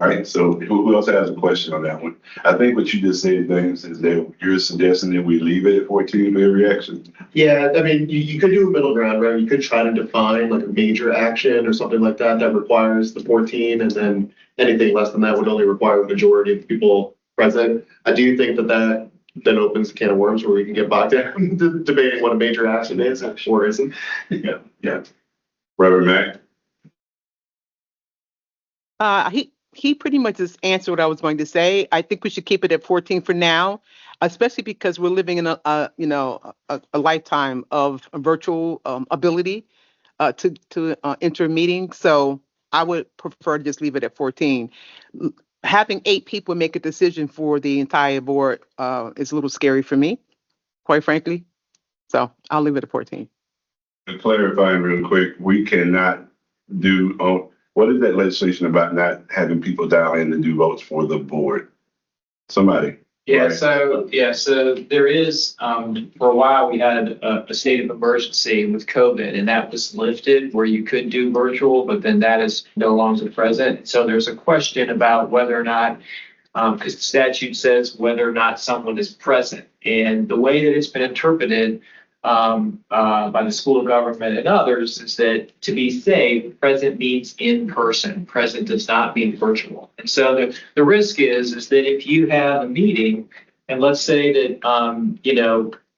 All right, so who else has a question on that one? I think what you just said, things is that you're suggesting that we leave it at 14 for every action. Yeah, I mean, you could do a middle ground, right? You could try to define like a major action or something like that that requires the 14, and then anything less than that would only require the majority of people present. I do think that then opens a can of worms where we can get bogged down debating what a major action is or isn't. Yeah. Reverend Mac? He pretty much just answered what I was going to say. I think we should keep it at 14 for now, especially because we're living in a lifetime of virtual ability to enter a meeting. So I would prefer to just leave it at 14. Having 8 people make a decision for the entire board is a little scary for me, quite frankly. So I'll leave it at 14. To clarify real quick, we cannot do, what is that legislation about not having people dial in and do votes for the board? Somebody. Yeah, right? so there is, for a while, we had a state of emergency with COVID, and that was lifted where you could do virtual, but then that is no longer present. So there's a question about whether or not, because the statute says whether or not someone is present. And the way that it's been interpreted by the school of government and others is that to be safe, present means in person. Present does not mean virtual. And so the risk is that if you have a meeting, and let's say that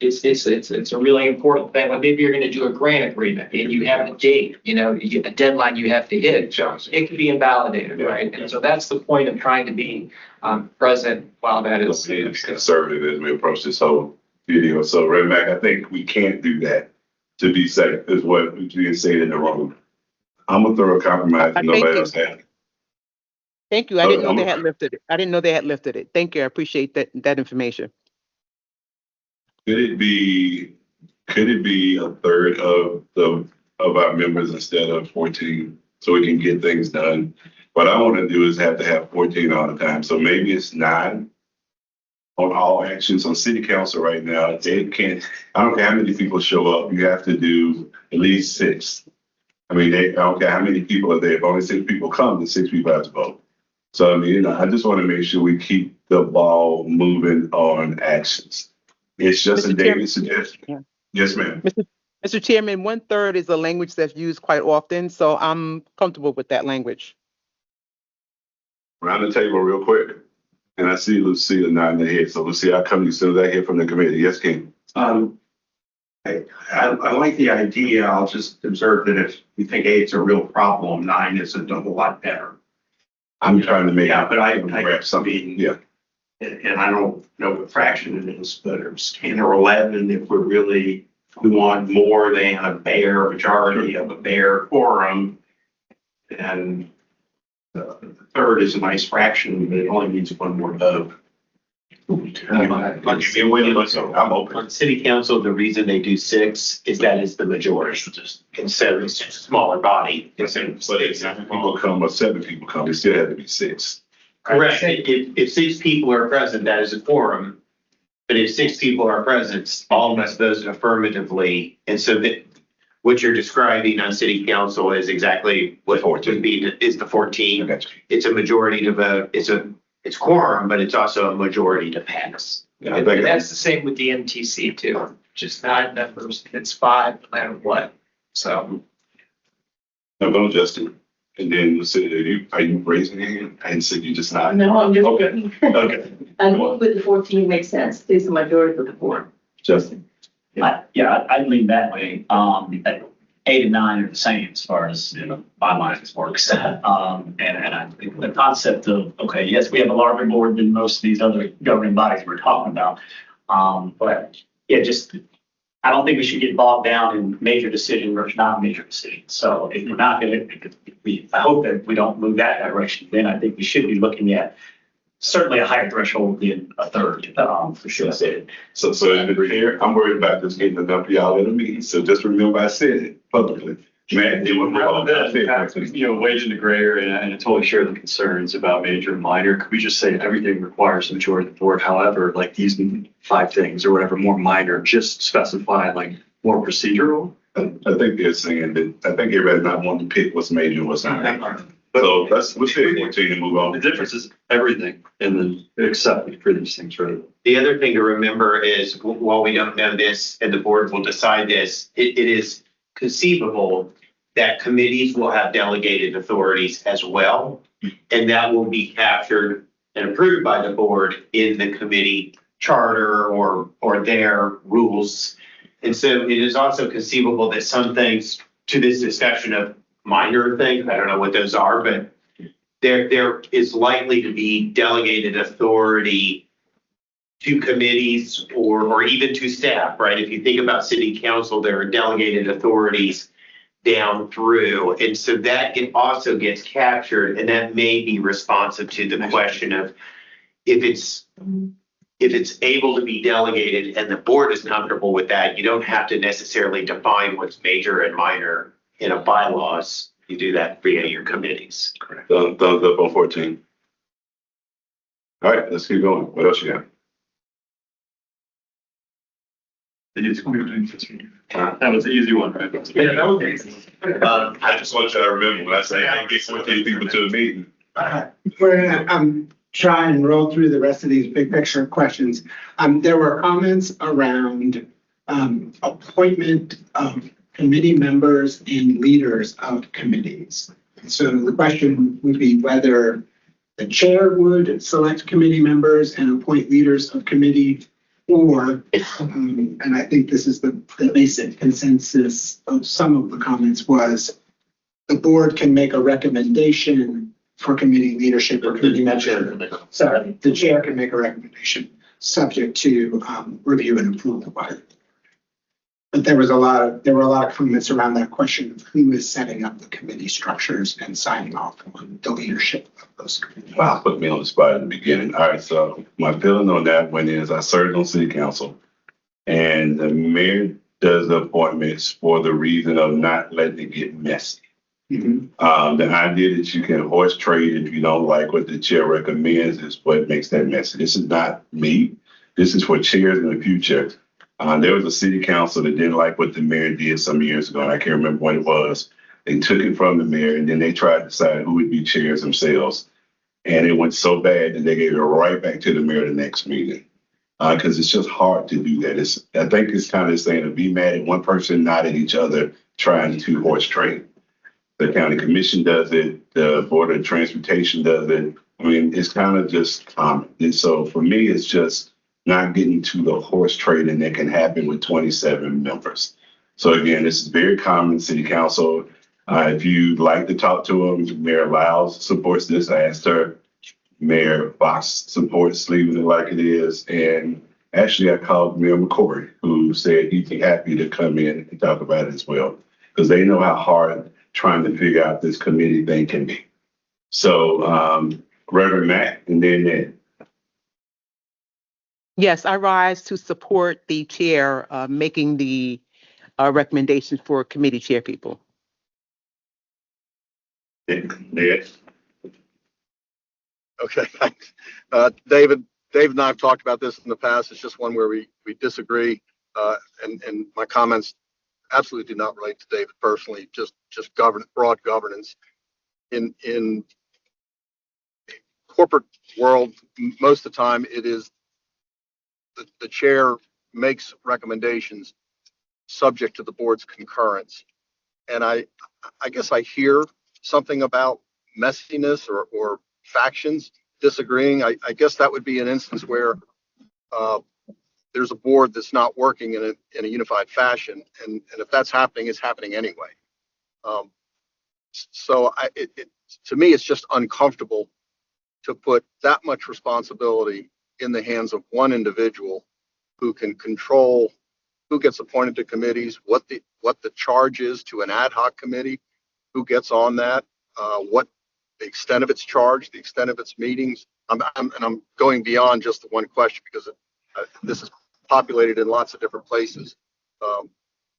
it's a really important thing. Like maybe you're going to do a grant agreement and you have a date, a deadline you have to hit. It can be invalidated, right? And so that's the point of trying to be present while that is conservative as we approach this whole video. So, Red Mac, I think we can't do that to be safe, is what we said in the room. I'm gonna throw a compromise and nobody else had it. Thank you. I didn't know they had lifted it. I didn't know they had lifted it. Thank you. I appreciate that information. Could it be a third of our members instead of 14 so we can get things done? What I want to do is have to have 14 all the time. So maybe it's 9 on all actions on city council right now. They can't, I don't care how many people show up, you have to do at least 6. I mean, I don't care how many people are there. If only 6 people come, then 6 people have to vote. So, I mean, I just want to make sure we keep the ball moving on actions. It's just a Mr. Chairman. daily suggestion. Yeah. Yes, ma'am. Mr. Chairman, 1/3 is a language that's used quite often, so I'm comfortable with that language. Around the table real quick. And I see Lucia nodding her head. So Lucia, I come to you as soon as I hear from the committee. Yes, King. I like the idea. I'll just observe that if you think 8's a real problem, 9 is a whole lot better. I'm trying to make. Yeah, but I grab something. Yeah. And I don't know what fraction it is, but it's 10 or 11 if we want more than a bare majority of a bare quorum. And the third is a nice fraction, but it only needs one more vote. I'm open. On city council, the reason they do 6 is that it's the majority. And so it's just a smaller body. But if 7 people come or 7 people come, it still had to be 6. Correct. If 6 people are present, that is a quorum. But if 6 people are present, all must vote affirmatively. And so that what you're describing on city council is exactly what would be, is the 14. It's a majority to vote. It's quorum, but it's also a majority to pass. Yeah, And that's the same with the MTC too, just 9 members, it's 5 no matter what, so. No, go Justin. And then Lucia, are you raising your hand? I said you just not. No, I'm just. Okay. Okay. I think with the 14 makes sense. It's the majority of the board. Justin. Yeah, I'd lean that way. 8 and 9 are the same as far as, my mind works. And I think the concept of, okay, yes, we have a larger board than most of these other governing bodies we're talking about. But yeah, I don't think we should get bogged down in major decision versus non-major decisions. So if we're not going to, I hope that we don't move that direction. Then I think we should be looking at certainly a higher threshold than a third, for sure. So in the chair, I'm worried about just getting enough of y'all in the meeting. So just remember I said it publicly. Man, it was wade in the gray area, and I totally share the concerns about major and minor. Could we just say everything requires a majority of the board? However, like these 5 things or whatever, more minor, just specify like more procedural. I think they're saying that, I think everybody not wanting to pick what's major and what's not. So we'll continue to move on. The difference is everything and then except for these things, right? The other thing to remember is while we don't know this and the board will decide this, it is conceivable that committees will have delegated authorities as well. And that will be captured and approved by the board in the committee charter or their rules. And so it is also conceivable that some things to this discussion of minor things, I don't know what those are, but there is likely to be delegated authority to committees or even to staff, right? If you think about city council, there are delegated authorities down through. And so that it also gets captured, and that may be responsive to the question of if it's able to be delegated and the board is comfortable with that, you don't have to necessarily define what's major and minor in a bylaws. You do that via your committees. Correct. Thumbs up on 14. All right, let's keep going. What else you got? That was the easy one, right? Yeah, that was easy. I just want you to remember when I say I get 14 people to a meeting. We're gonna try and roll through the rest of these big picture questions. There were comments around appointment of committee members and leaders of committees. So the question would be whether the chair would select committee members and appoint leaders of committee, or, and I think this is the basic consensus of some of the comments, was the board can make a recommendation for committee leadership or committee membership. Sorry, the chair can make a recommendation subject to review and approval by the board. But there were a lot of comments around that question of who is setting up the committee structures and signing off on the leadership of those committees. Wow, put me on the spot in the beginning. All right, so my feeling on that one is I served on city council, and the mayor does appointments for the reason of not letting it get messy. Mm-hmm. The idea that you can horse trade if you don't like what the chair recommends is what makes that messy. This is not me. This is for chairs in the future. There was a city council that didn't like what the mayor did some years ago, and I can't remember what it was. They took it from the mayor, and then they tried to decide who would be chairs themselves. And it went so bad that they gave it right back to the mayor the next meeting. Because it's just hard to do that. I think it's kind of saying to be mad at one person, not at each other, trying to horse trade. The county commission does it. The board of transportation does it. I mean, it's kind of just common. And so for me, it's just not getting to the horse trading that can happen with 27 members. So again, this is very common in city council. If you'd like to talk to them, Mayor Lyles supports this. I asked her. Mayor Fox supports leaving it like it is. And actually, I called Mayor McCory, who said he'd be happy to come in and talk about it as well, because they know how hard trying to figure out this committee thing can be. So, Reverend Matt, and then Ned. Yes, I rise to support the chair making the recommendation for committee chair people. Ned. Okay, thanks. David and I have talked about this in the past. It's just one where we disagree. And my comments absolutely do not relate to David personally, just broad governance. In corporate world, most of the time it is the chair makes recommendations subject to the board's concurrence. And I guess I hear something about messiness or factions disagreeing. I guess that would be an instance where there's a board that's not working in a unified fashion, and if that's happening, it's happening anyway. So to me, it's just uncomfortable to put that much responsibility in the hands of one individual who can control who gets appointed to committees, what the charge is to an ad hoc committee, who gets on that, what the extent of its charge, the extent of its meetings. I'm going beyond just the one question because this is populated in lots of different places.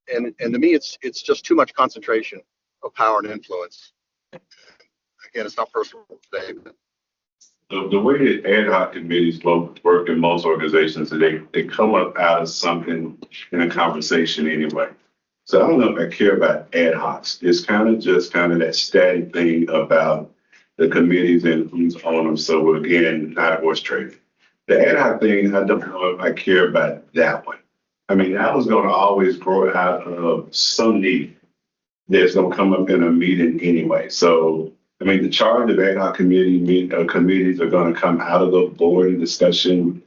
And to me, it's just too much concentration of power and influence. Again, it's not personal today. The way that ad hoc committees work in most organizations, they come up out of something in a conversation anyway. So I don't know if I care about ad hocs. It's kind of that static thing about the committees and who's on them. So again, not horse trading. The ad hoc thing, I don't know if I care about that one. I mean, that was going to always grow out of some need that's going to come up in a meeting anyway. So, I mean, the charge of ad hoc committees are going to come out of the board discussion.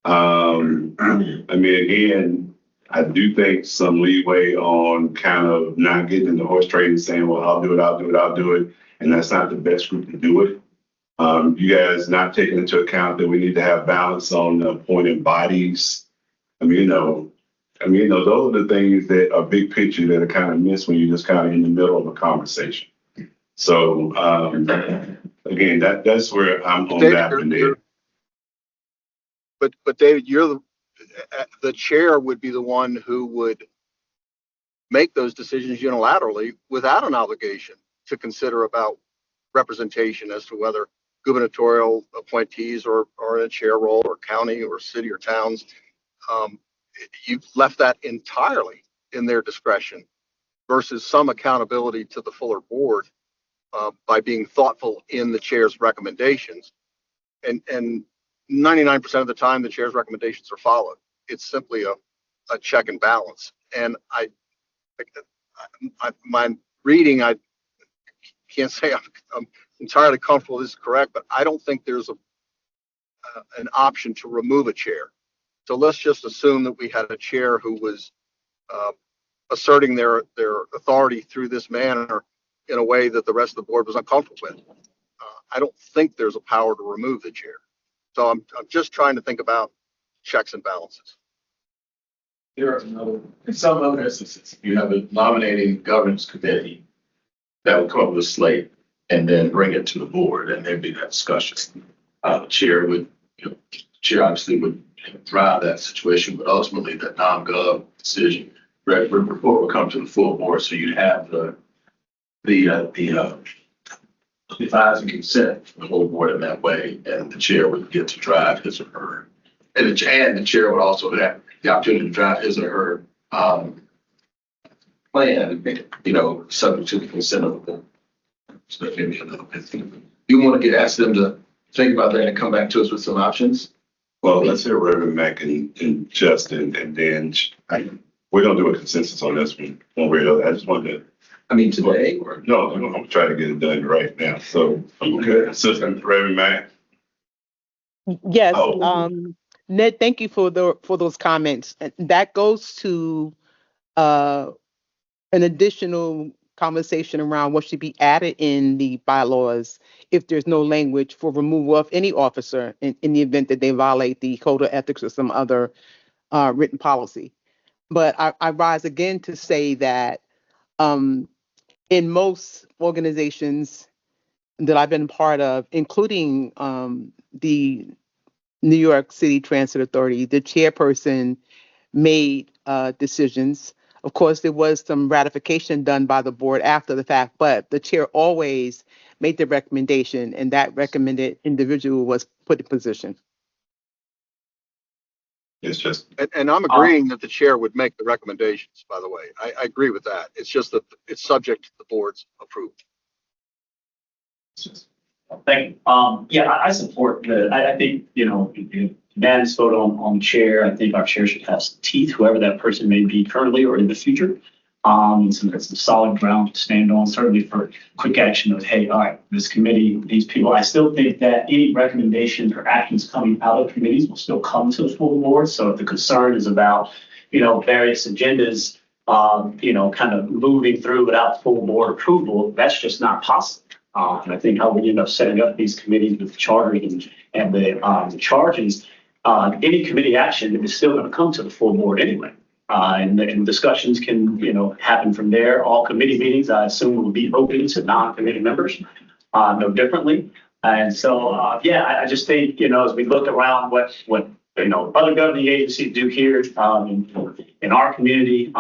I mean, again, I do think some leeway on kind of not getting in the horse trade and saying, well, I'll do it. And that's not the best group to do it. You guys not taking into account that we need to have balance on the appointed bodies. I mean, those are the things that are big picture that are kind of missed when you're just kind of in the middle of a conversation. So, again, that's where I'm on David, that one there. But David, you're the chair would be the one who would make those decisions unilaterally without an obligation to consider about representation as to whether gubernatorial appointees or in a chair role or county or city or towns. You've left that entirely in their discretion versus some accountability to the fuller board by being thoughtful in the chair's recommendations. And 99% of the time, the chair's recommendations are followed. It's simply a check and balance. And my reading, I can't say I'm entirely comfortable this is correct, but I don't think there's an option to remove a chair. So let's just assume that we had a chair who was asserting their authority through this manner in a way that the rest of the board was uncomfortable with. I don't think there's a power to remove the chair. So I'm just trying to think about checks and balances. In some other instances, you have a nominating governance committee that would come up with a slate and then bring it to the board, and there'd be that discussion. The chair obviously would drive that situation, but ultimately that non-gov decision report would come to the full board. So you'd have the advise and consent from the whole board in that way, and the chair would get to drive his or her. And the chair would also have the opportunity to drive his or her plan, subject to the consent of the board. So maybe another bit. You want to ask them to think about that and come back to us with some options? Well, let's hear Reverend Mack and Justin, and then we're gonna do a consensus on this one way or the other. I just wanted to. Today or? No, I'm gonna try to get it done right now. So, okay, Assistant Reverend Mack. Yes, Oh. Ned, thank you for those comments. And that goes to an additional conversation around what should be added in the bylaws if there's no language for removal of any officer in the event that they violate the code of ethics or some other written policy. But I rise again to say that in most organizations that I've been part of, including the New York City Transit Authority, the chairperson made decisions. Of course, there was some ratification done by the board after the fact, but the chair always made the recommendation, and that recommended individual was put in position. It's just. And I'm agreeing that the chair would make the recommendations, by the way. I agree with that. It's just that it's subject to the board's approval. Thank you. Yeah, I support that. I think, unanimous vote on chair. I think our chair should have some teeth, whoever that person may be currently or in the future. Some solid ground to stand on, certainly for quick action of, hey, all right, this committee, these people. I still think that any recommendations or actions coming out of committees will still come to the full board. So if the concern is about, various agendas, kind of moving through without full board approval, that's just not possible. And I think how we end up setting up these committees with the chartering and the charges, any committee action is still going to come to the full board anyway. And discussions can, happen from there. All committee meetings, I assume, will be open to non-committee members, no differently. And so, I just think, as we look around what other governing agencies do here in our community,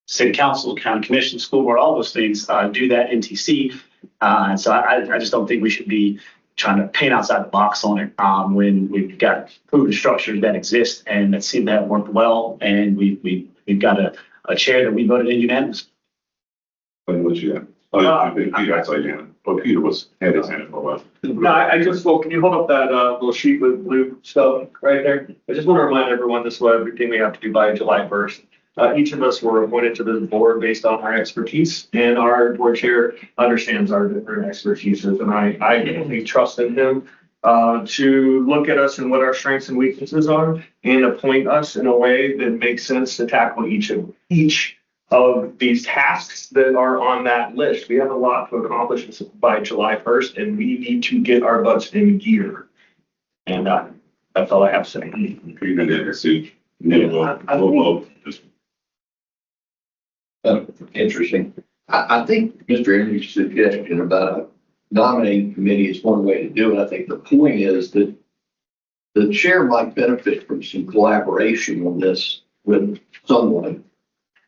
city council, county commission, school board, all those things do that NTC. And so I just don't think we should be trying to paint outside the box on it when we've got proven structures that exist and that seem to have worked well. And we've got a chair that we voted in unanimously. What you got? Oh, Peter, I saw you hand. Oh, Peter had his hand for a while. No, I just, well, can you hold up that little sheet with blue stuff right there? I just want to remind everyone this is everything we have to do by July 1st. Each of us were appointed to the board based on our expertise, and our board chair understands our different expertises, and I deeply trust in him to look at us and what our strengths and weaknesses are and appoint us in a way that makes sense to tackle each of these tasks that are on that list. We have a lot to accomplish by July 1st, and we need to get our butts in gear. And that's all I have to say. Interesting. I think Mr. Henry's suggestion about a nominating committee is one way to do it. I think the point is that the chair might benefit from some collaboration on this with someone.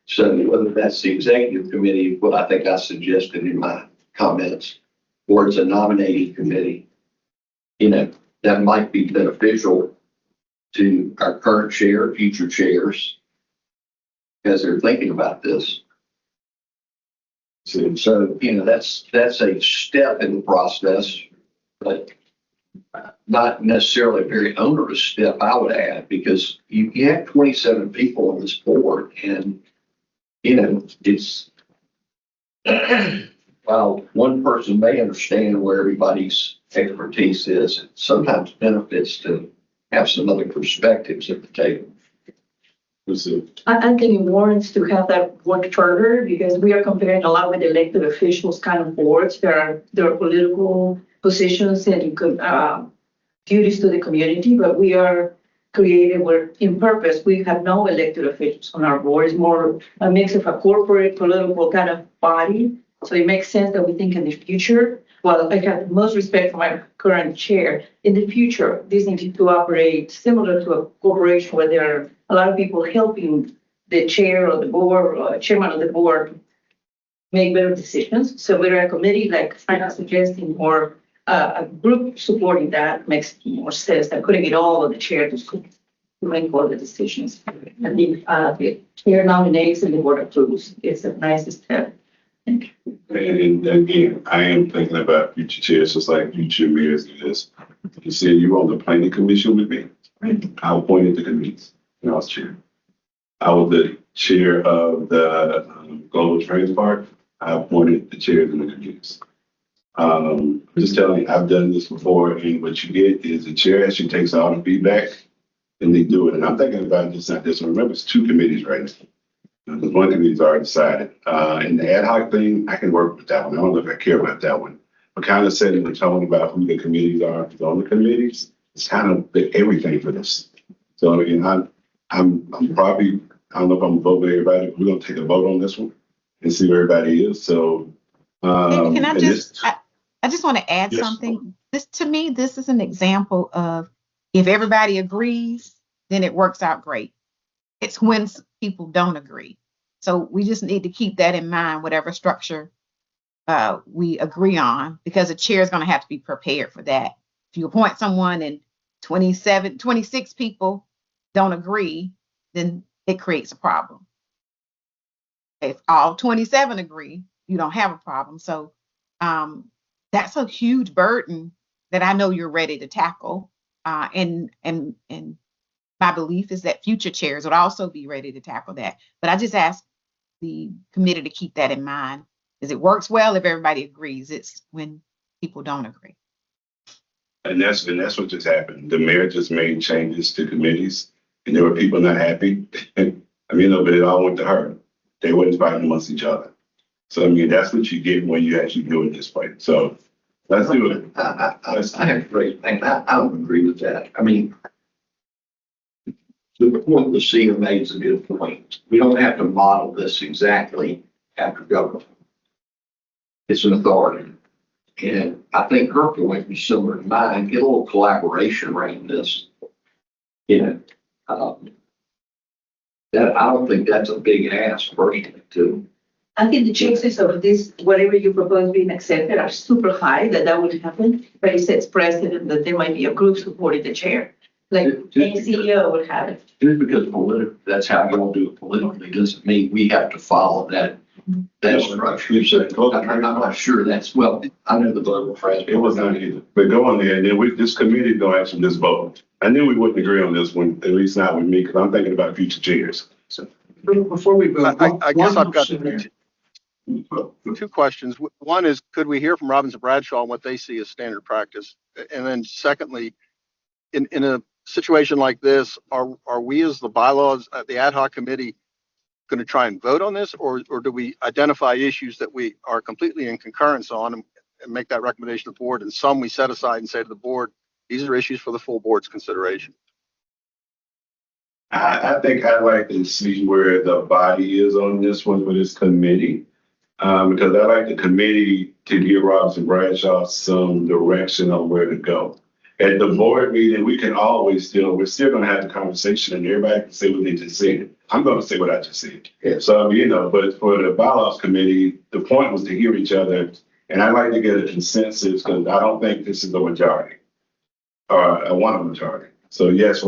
So whether that's the executive committee, what I think I suggested in my comments, or it's a nominating committee, that might be beneficial to our current chair, future chairs, as they're thinking about this. So, that's a step in the process, but not necessarily a very onerous step, I would add, because you have 27 people on this board, and it's while one person may understand where everybody's expertise is, it sometimes benefits to have some other perspectives at the table. I think it warrants to have that work further because we are comparing a lot with elected officials kind of boards. There are political positions and duties to the community, but we are created where in purpose we have no elected officials on our board. It's more a mix of a corporate political kind of body. So it makes sense that we think in the future. Well, I have most respect for my current chair. In the future, this needs to operate similar to a corporation where there are a lot of people helping the chair of the board or chairman of the board make better decisions. So we're a committee, like I'm suggesting, or a group supporting that makes more sense than putting it all on the chair to to make all the decisions. And the chair nominates and the board approves. It's a nice step. And again, I am thinking about future chairs, just like future mayors do this. You said you were on the planning commission with me. I appointed the committees when I was chair. I was the chair of the Global Trans Park. I appointed the chairs and the committees. I'm just telling you, I've done this before, and what you get is the chair actually takes all the feedback and they do it. And I'm thinking about this, not this one. Remember, it's two committees right now. Because one committee's already decided. And the ad hoc thing, I can work with that one. I don't know if I care about that one. But kind of setting the tone about who the committees are on the committees, it's kind of everything for this. So again, I'm probably, I don't know if I'm voting for everybody, but we're gonna take a vote on this one and see where everybody is. So Can I and just, I just want to add Yes. something. This, to me, this is an example of if everybody agrees, then it works out great. It's when people don't agree. So we just need to keep that in mind, whatever structure we agree on, because the chair is going to have to be prepared for that. If you appoint someone and 26 people don't agree, then it creates a problem. If all 27 agree, you don't have a problem. So that's a huge burden that I know you're ready to tackle. And my belief is that future chairs would also be ready to tackle that. But I just ask the committee to keep that in mind, because it works well if everybody agrees. It's when people don't agree. And that's what just happened. The mayor just made changes to committees, and there were people not happy. I mean, but it all went to her. They weren't fighting amongst each other. So I mean, that's what you get when you actually do it this way. So let's do it. I have great thing. I don't agree with that. I mean, the point the CEO made is a good point. We don't have to model this exactly after government. It's an authority. And I think her point was similar to mine. Get a little collaboration around this. That I don't think that's a big ask personally too. I think the chances of this, whatever you propose being accepted, are super high that would happen. But it sets precedent that there might be a group supporting the chair, like any CEO would have it. Just because that's how you all do it politically doesn't mean we have to follow that structure. So I'm not sure that's, well, I know the global phrase. It was not either. But go on there, and then this committee don't actually just vote. I knew we wouldn't agree on this one, at least not with me, because I'm thinking about future chairs. So Before we vote, I guess I've got one two questions. One is, could we hear from Robbins and Bradshaw on what they see as standard practice? And then secondly, in a situation like this, are we as the bylaws, the ad hoc committee, going to try and vote on this, or do we identify issues that we are completely in concurrence on and make that recommendation to the board, and some we set aside and say to the board, these are issues for the full board's consideration? I think I'd like to see where the body is on this one for this committee. Because I like the committee to give Robinson Bradshaw some direction on where to go. At the board meeting, we can always we're still going to have the conversation and everybody can say what they just said. I'm going to say what I just said. Yeah. So, but for the bylaws committee, the point was to hear each other. And I'd like to get a consensus because I don't think this is a majority or a one majority. So yes,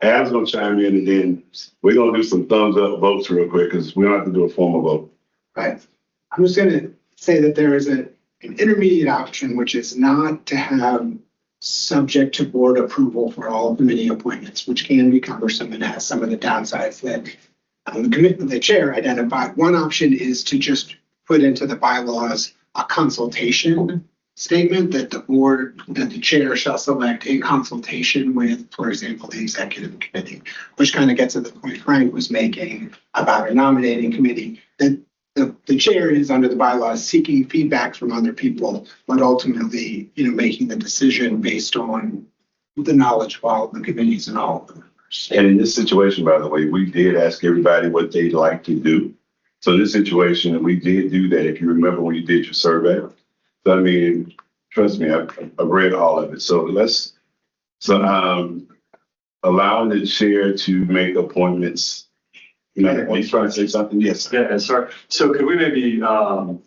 Adam's going to chime in and then we're going to do some thumbs up votes real quick because we don't have to do a formal vote. Right. I'm just going to say that there is an intermediate option, which is not to have subject to board approval for all committee appointments, which can be cumbersome and has some of the downsides that the chair identified. One option is to just put into the bylaws a consultation statement that the chair shall select in consultation with, for example, the executive committee, which kind of gets to the point Frank was making about a nominating committee, that the chair is under the bylaws seeking feedback from other people, but ultimately, making the decision based on the knowledge of all of the committees and all of the members. And in this situation, by the way, we did ask everybody what they'd like to do. So in this situation, we did do that. If you remember when you did your survey. So I mean, trust me, I've read all of it. So allowing the chair to make appointments. Are you trying to say something? Yes. Yeah, sorry. So could we maybe have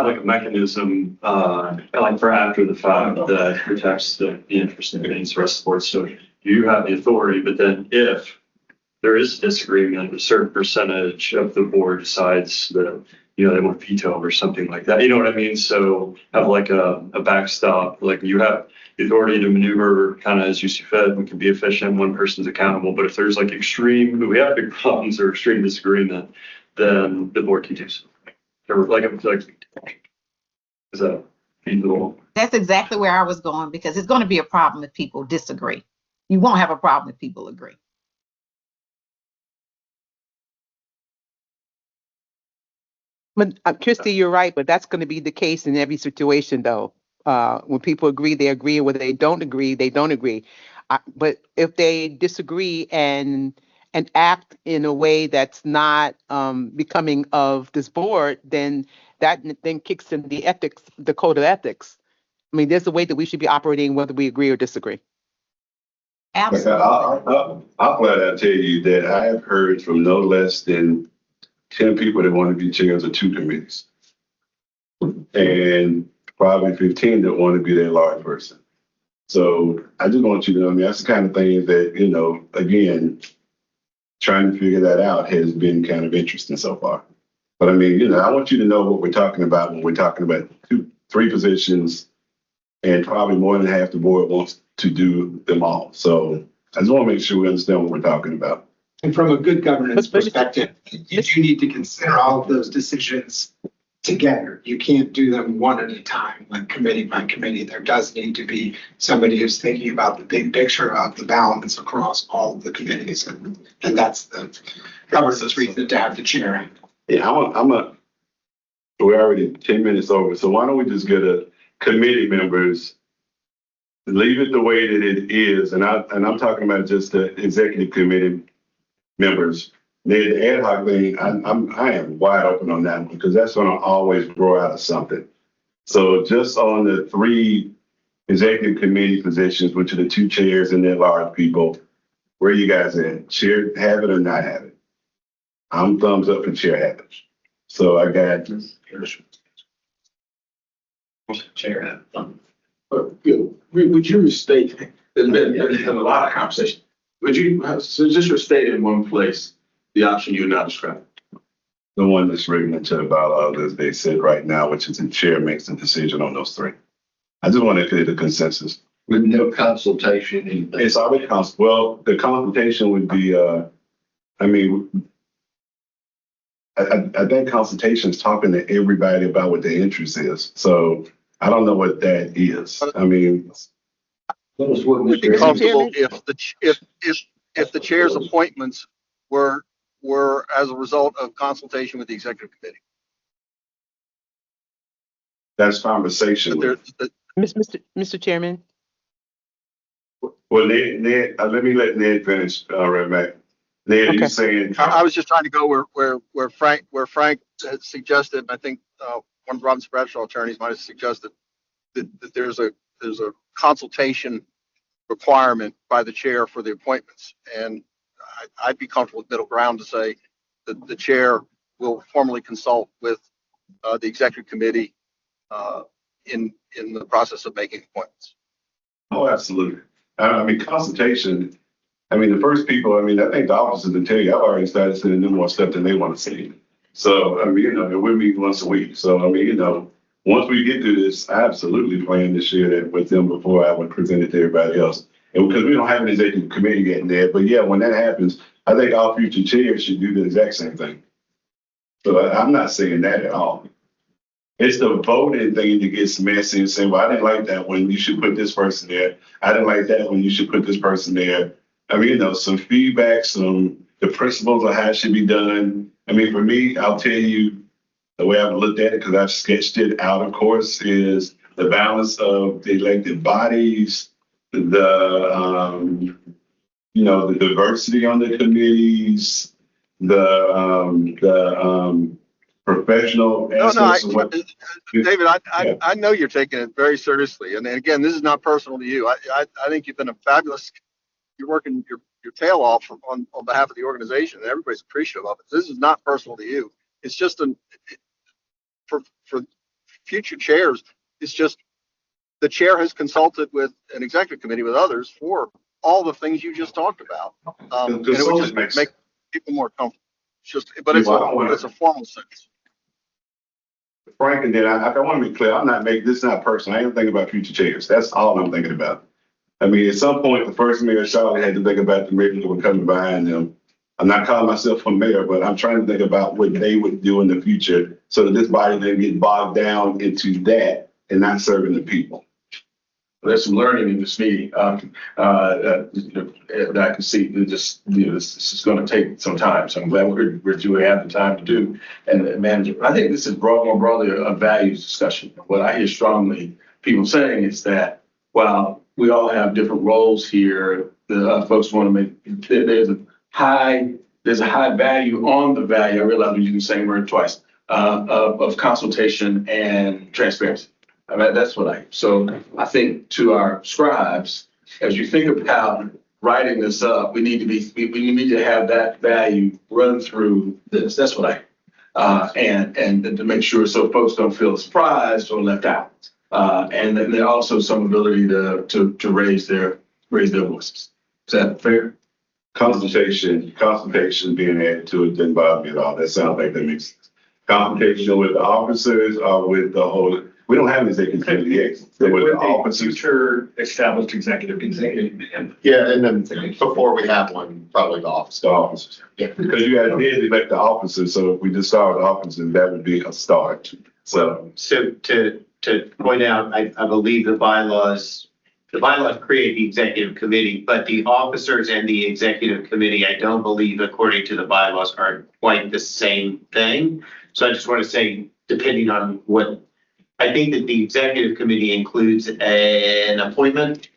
like a mechanism, like for after the fact that protects the interest and the rest of the board? So you have the authority, but then if there is disagreement, a certain percentage of the board decides that, they want to veto or something like that. You know what I mean? So have like a backstop, like you have the authority to maneuver kind of as you see fit. We can be efficient. One person's accountable. But if there's like we have big problems or extreme disagreement, then the board can do something. Or like, is that feasible? That's exactly where I was going, because it's going to be a problem if people disagree. You won't have a problem if people agree. But Christy, you're right, but that's going to be the case in every situation, though. When people agree, they agree. When they don't agree, they don't agree. But if they disagree and act in a way that's not becoming of this board, then that then kicks in the ethics, the code of ethics. I mean, there's a way that we should be operating whether we agree or disagree. Absolutely. I'll flat out tell you that I have heard from no less than 10 people that want to be chairs of 2 committees. And probably 15 that want to be their large person. So I just want you to know, that's the kind of thing that, again, trying to figure that out has been kind of interesting so far. But I want you to know what we're talking about when we're talking about 3 positions, and probably more than half the board wants to do them all. So I just want to make sure we understand what we're talking about. And from a good governance perspective, you do need to consider all of those decisions together. You can't do them one at a time, like committee by committee. There does need to be somebody who's thinking about the big picture of the balance across all of the committees. And that's the governance reason to have the chair. Yeah, we're already 10 minutes over. So why don't we just get a committee members, leave it the way that it is. And I'm talking about just the executive committee members. The ad hoc thing, I am wide open on that one, because that's going to always grow out of something. So just on the 3 executive committee positions, which are the 2 chairs and their large people, where you guys at? Chair have it or not have it? I'm thumbs up for chair have it. So I got Chair have fun. Would you restate, there's been a lot of conversation. Would you, so just restate in one place the option you're now describing? the one that's written into the bylaws, as they said right now, which is the chair makes the decision on those 3. I just want to create a consensus. With no consultation. It's already well, the consultation would be, I think consultation is talking to everybody about what their interest is. So I don't know what that is. Would be comfortable if the chair's appointments were as a result of consultation with the executive committee. That's conversation. Mr. Chairman. Well, Ned, let me let Ned finish. Right, Matt. Ned, Okay. you saying? I was just trying to go where Frank had suggested. I think one of Robinson Bradshaw attorneys might have suggested that there's a consultation requirement by the chair for the appointments, and I'd be comfortable with middle ground to say that the chair will formally consult with the executive committee in the process of making appointments. Oh, absolutely. Consultation. The first people. I think the officers will tell you I've already started sending them more stuff than they want to see. So we meet once a week. So once we get through this, I absolutely plan to share that with them before I would present it to everybody else. And because we don't have an executive committee yet there, but yeah, when that happens, I think all future chairs should do the exact same thing. So I'm not saying that at all. It's the voting thing that gets messy and saying, well, I didn't like that one. You should put this person there. I didn't like that one. You should put this person there. Some feedback, the principles of how it should be done. For me, I'll tell you the way I've looked at it, because I've sketched it out, of course, is the balance of the elected bodies, the diversity on the committees, the professional aspects of what. David, I know you're taking it very seriously, and again, this is not personal to you. I think you've been a fabulous. You're working your tail off on behalf of the organization, and everybody's appreciative of it. This is not personal to you. It's just for future chairs. It's just the chair has consulted with an executive committee with others for all the things you just talked about. And Because it would so just it makes- make people more comfortable. It's just, but it's a formal sense. Frank, and then I want to be clear, I'm not making, this is not personal. I ain't thinking about future chairs. That's all I'm thinking about. I mean, at some point, the first mayor of Charlotte had to think about the maybe that were coming behind them. I'm not calling myself a mayor, but I'm trying to think about what they would do in the future so that this body didn't get bogged down into that and not serving the people. There's some learning in this meeting. That I can see. This is going to take some time. So I'm glad we're doing have the time to do and manage it. I think this is more broadly a values discussion. What I hear strongly people saying is that while we all have different roles here, the folks want to make there's a high value on the value. I realize we're using the same word twice of consultation and transparency. I mean, that's what so I think to our scribes, as you think about writing this up, we need to have that value run through this. That's what and to make sure so folks don't feel surprised or left out. And then there also some ability to raise their voices. Is that fair? Consultation being added to it didn't bother me at all. That sounds like that makes sense. Consultation with the officers or with the whole. We don't have an executive committee yet. So with the officers. Future established executive. Yeah, and then before we have one, probably the office. The officers. Yeah. Because you guys did elect the officers, so if we just start with the officers, that would be a start. So to point out, I believe the bylaws create the executive committee, but the officers and the executive committee, I don't believe, according to the bylaws, are quite the same thing. So I just want to say, depending on what, I think that the executive committee includes an appointment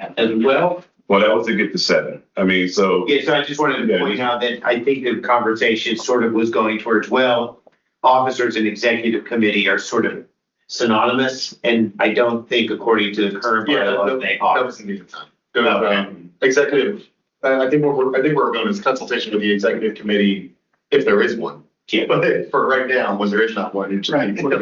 as well. Well, that was to get to 7. I mean, so. Yeah, so I just wanted to point out that I think the conversation sort of was going towards, well, officers and executive committee are sort of synonymous, and I don't think according to the current bylaws they are. That was in the time. Executive, I think we're going to consultation with the executive committee, if there is one. Yeah. But for right now, when there is not one, it's right. What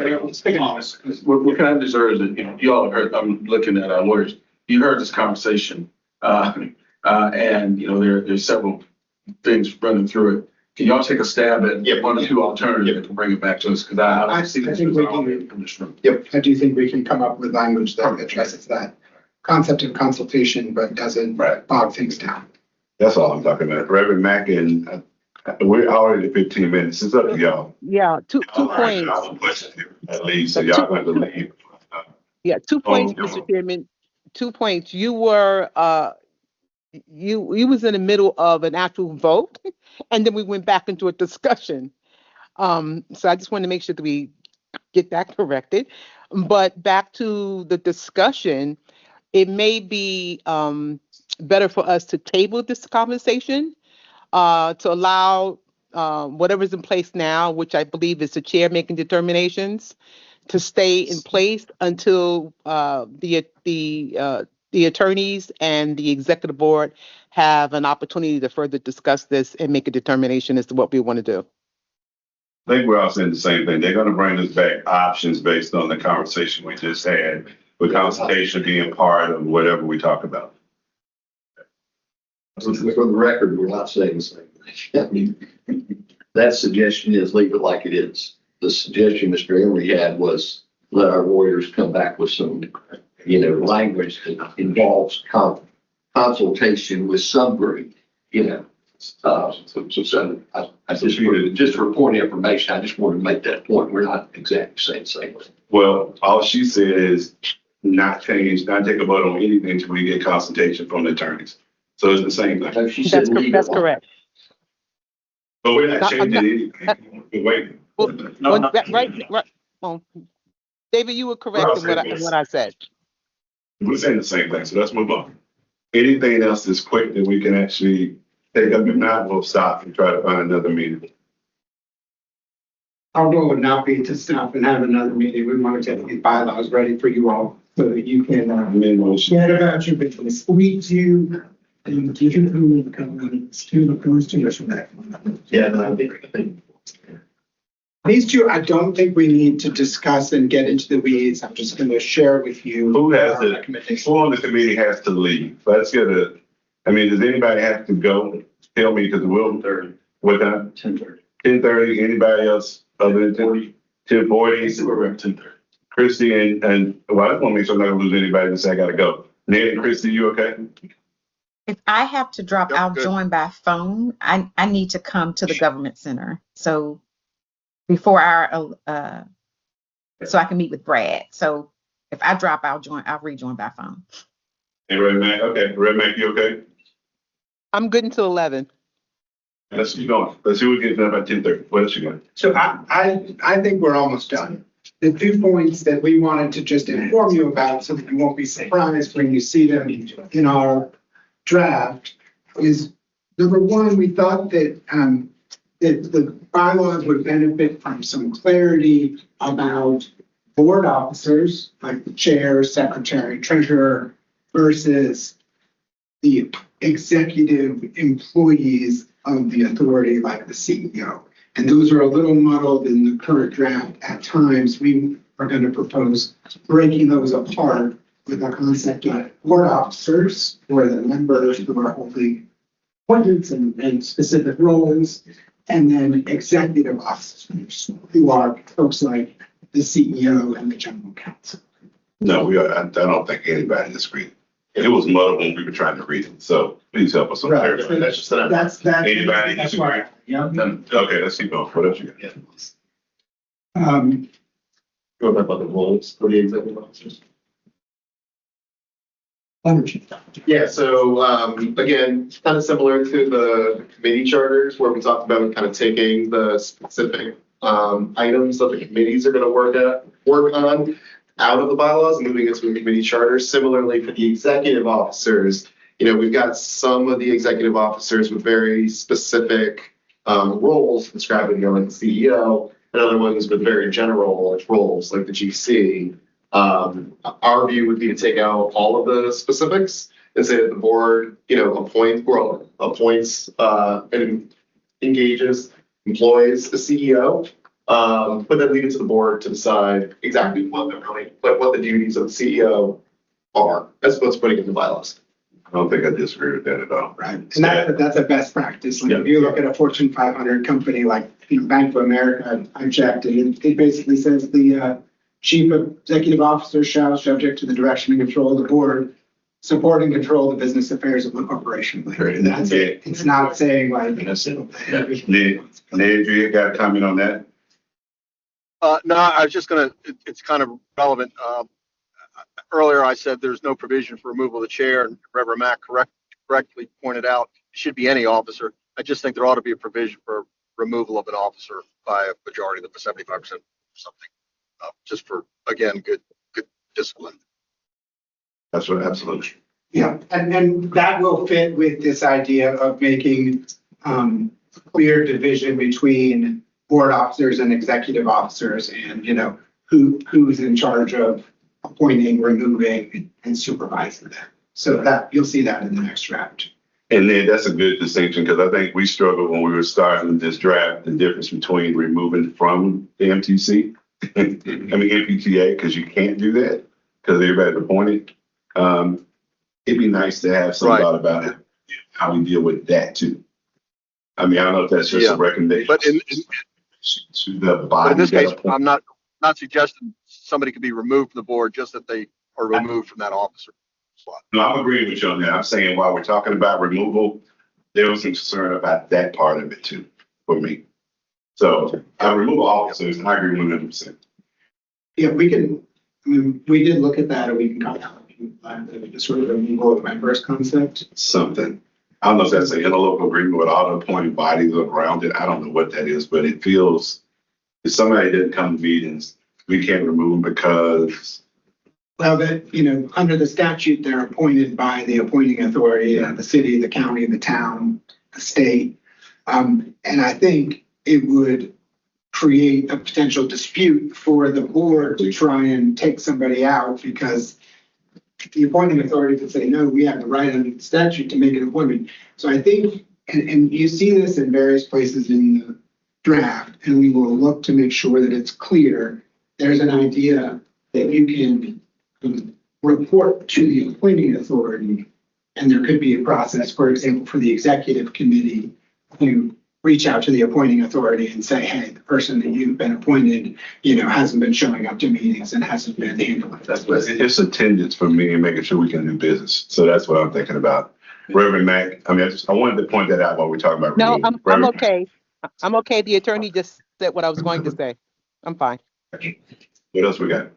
can I deserve is that you all heard, I'm looking at our lawyers, you heard this conversation, and there's several things running through it. Can y'all take a stab at one or two alternatives and bring it back to us? Because I see this think we all can- from this room. Yep, I do think we can come up with language that addresses that concept of consultation, but doesn't bog things down. That's all I'm talking about. Reverend Mack and we're already at 15 minutes. It's up to y'all. Yeah, two points. At least, so y'all going to leave. Yeah, 2 points, Mr. Chairman. 2 points. You were you was in the middle of an actual vote, and then we went back into a discussion. So I just want to make sure that we get that corrected. But back to the discussion, it may be better for us to table this conversation to allow whatever's in place now, which I believe is the chair making determinations, to stay in place until the attorneys and the executive board have an opportunity to further discuss this and make a determination as to what we want to do. I think we're all saying the same thing. They're going to bring us back options based on the conversation we just had, with consultation being part of whatever we talk about. For the record, we're not saying the same thing. I mean, that suggestion is leave it like it is. The suggestion Mr. Emery had was let our lawyers come back with some, language that involves consultation with some group, So I just for point of information, I just want to make that point. We're not exactly saying the same thing. Well, all she said is not take a vote on anything until we get consultation from the attorneys. So it's the same thing. So she said That's correct. But we're not changing anything. We're waiting. Right. Well, David, you were correct in what I said. We're saying the same thing, so let's move on. Anything else that's quick that we can actually take up? If not, we'll stop and try to find another meeting. Our goal would not be to stop and have another meeting. We want to get these bylaws ready for you all so that you can get about your business. We do, and you can come to the commission. Yeah, no, I think. These two, I don't think we need to discuss and get into the weeds. I'm just going to share with you. Who on the committee has to leave? Let's get I mean, does anybody have to go? Tell me, because we'll, 30, what time? 10:30. 10:30, anybody else other than 10:40? We're around 10:30. Christie well, I just want to make sure I'm not gonna lose anybody that say I gotta go. Ned and Christie, you okay? If I have to drop, Yep, I'll good. join by phone. I need to come to the government center. So before our, so I can meet with Brad. So if I drop, I'll rejoin by phone. Hey, Red Mac, okay, Red Mac, you okay? I'm good until 11. Let's keep going. Let's see what we get done by 10:30. What else you got? So I think we're almost done. The 2 points that we wanted to just inform you about, so that you won't be surprised when you see them in our draft, is number one, we thought that that the bylaws would benefit from some clarity about board officers, like the chair, secretary, treasurer, versus the executive employees of the authority, like the CEO. And those are a little muddled in the current draft. At times, we are going to propose breaking those apart with a concept of board officers, or the members who are holding appointments and specific roles, and then executive officers, who are folks like the CEO and the general counsel. No, I don't think anybody disagreed. It was muddled when we were trying to read it, so please help us on Right. clarify. That's just that. That's Anybody that's disagree? why, yeah. Okay, let's keep going. What else you got? Yeah. Go about the roles for the executive officers. Energy. Yeah, so again, kind of similar to the committee charters where we talked about kind of taking the specific items that the committees are going to work on out of the bylaws and moving into a committee charter. Similarly for the executive officers, we've got some of the executive officers with very specific roles described in like the CEO, and other ones with very general roles like the GC. Our view would be to take out all of the specifics and say that the board, appoints and engages, employs the CEO, but then leave it to the board to decide exactly what the duties of the CEO are, as opposed to putting it in the bylaws. I don't think I disagree with that at all. Right, and that's a best practice. Like if you look at a Fortune 500 company like Bank of America, I checked, and it basically says the chief executive officer shall, subject to the direction and control of the board, support and control the business affairs of the corporation. Like, that's it. It's not saying like. Ned, you got a comment on that? No, I was just it's kind of relevant. Earlier I said there's no provision for removal of the chair, and Reverend Mack correctly pointed out it should be any officer. I just think there ought to be a provision for removal of an officer by a majority of the 75% or something, just for, again, good discipline. That's what, absolutely. Yeah, and that will fit with this idea of making clear division between board officers and executive officers, and who's in charge of appointing, removing, and supervising them. So that you'll see that in the next draft. And then that's a good distinction, because I think we struggled when we were starting this draft, the difference between removing from the MTC, MPTA, because you can't do that because everybody's appointed. It'd be nice to have some thought about it, how we deal with that too. I mean, I don't know if that's just a recommendation. But in this case, I'm not suggesting somebody could be removed from the board, just that they are removed from that officer slot. No, I'm agreeing with you on that. I'm saying while we're talking about removal, there was some concern about that part of it too, for me. So I remove officers, and I agree 100%. Yeah, we did look at that, and we can comment on sort of removal of members concept. Something. I don't know if that's an interlocal agreement with all the appointed bodies around it. I don't know what that is, but it feels if somebody didn't come to meetings, we can't remove them because. Well, that, under the statute, they're appointed by the appointing authority, the city, the county, the town, the state. And I think it would create a potential dispute for the board to try and take somebody out, because the appointing authority could say, no, we have the right under the statute to make an appointment. So I think, and you see this in various places in the draft, and we will look to make sure that it's clear. There's an idea that you can report to the appointing authority And there could be a process, for example, for the executive committee to reach out to the appointing authority and say, hey, the person that you've been appointed, hasn't been showing up to meetings and hasn't been handling this. It's attendance for me and making sure we can do business. So that's what I'm thinking about. Reverend Mack, I mean, I wanted to point that out while we're talking about. No, renewal. I'm Reverend okay. I'm okay. The attorney just said what I was going to say. I'm fine. Mack. What else we got?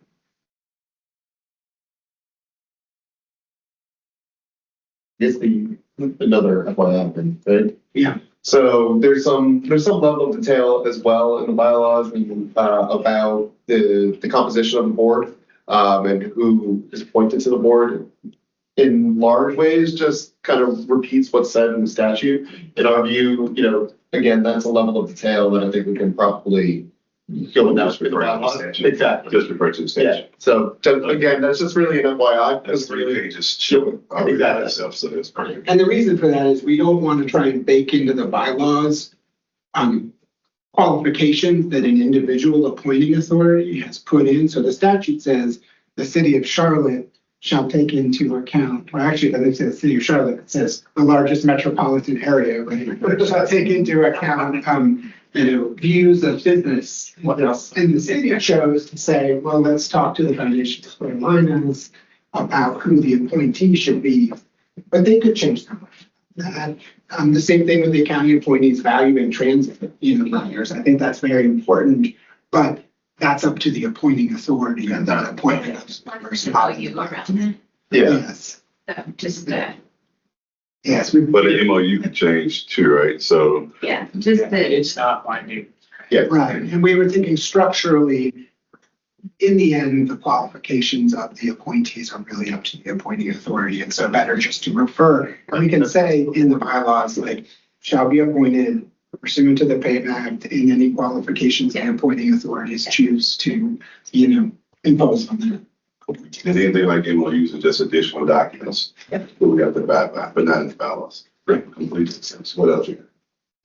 This be another FYI thing, right? Yeah. So there's some level of detail as well in the bylaws about the composition of the board and who is appointed to the board. In large ways, just kind of repeats what's said in the statute. In our view, again, that's a level of detail that I think we can probably go with Just that. refer to the statute. Exactly. Just refer to the statute. Yeah. So again, that's just really an FYI. That's 3 pages showing already Exactly. itself, so it's perfect. And the reason for that is we don't want to try and bake into the bylaws qualifications that an individual appointing authority has put in. So the statute says the city of Charlotte shall take into account, or actually, it doesn't say the city of Charlotte, it says the largest metropolitan area, right? Shall take into account, views of business. What else? And the city chose to say, well, let's talk to the Foundation for Alliance about who the appointee should be, but they could change that. The same thing with the county appointees value in transit, matters. I think that's very important, but that's up to the appointing authority and the appointment of members. Value around it. Yeah. Yes. So just, Yes. But the MOU can change too, right? So yeah, just the, It's not binding. Right. And we were thinking structurally, in the end, the qualifications of the appointees are really up to the appointing authority. And so better just to refer, and we can say in the bylaws, like, shall be appointed pursuant to the PAVE Act in any qualifications the appointing authorities choose to, impose on them. and anything like MOUs are just additional documents. Yep. But we have to abide by, but not in the bylaws. Complete sense. What else you got?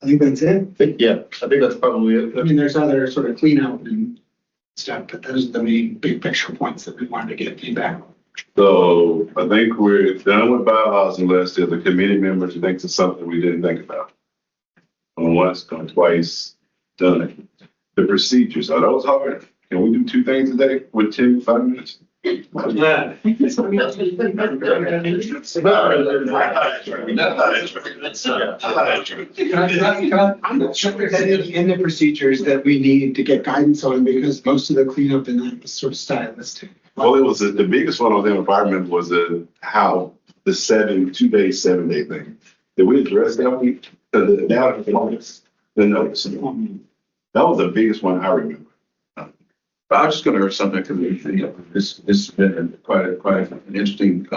I think that's it. I think that's probably it. I mean, there's other sort of cleanup and stuff, but those are the main big picture points that we wanted to get feedback on. So I think we're done with bylaws unless there's a committee member who thinks of something we didn't think about. On once, gone twice, done it. The procedures, are those hard? Can we do 2 things a day with 5 minutes? Yeah. I'm not sure there's any in the procedures that we need to get guidance on because most of the cleanup in that was sort of stylistic. Well, it was the biggest one on them, if I remember, was how the 2-day, 7-day thing. Did we address that one? The notice. That was the biggest one I remember. I was just going to urge something because this has been quite an interesting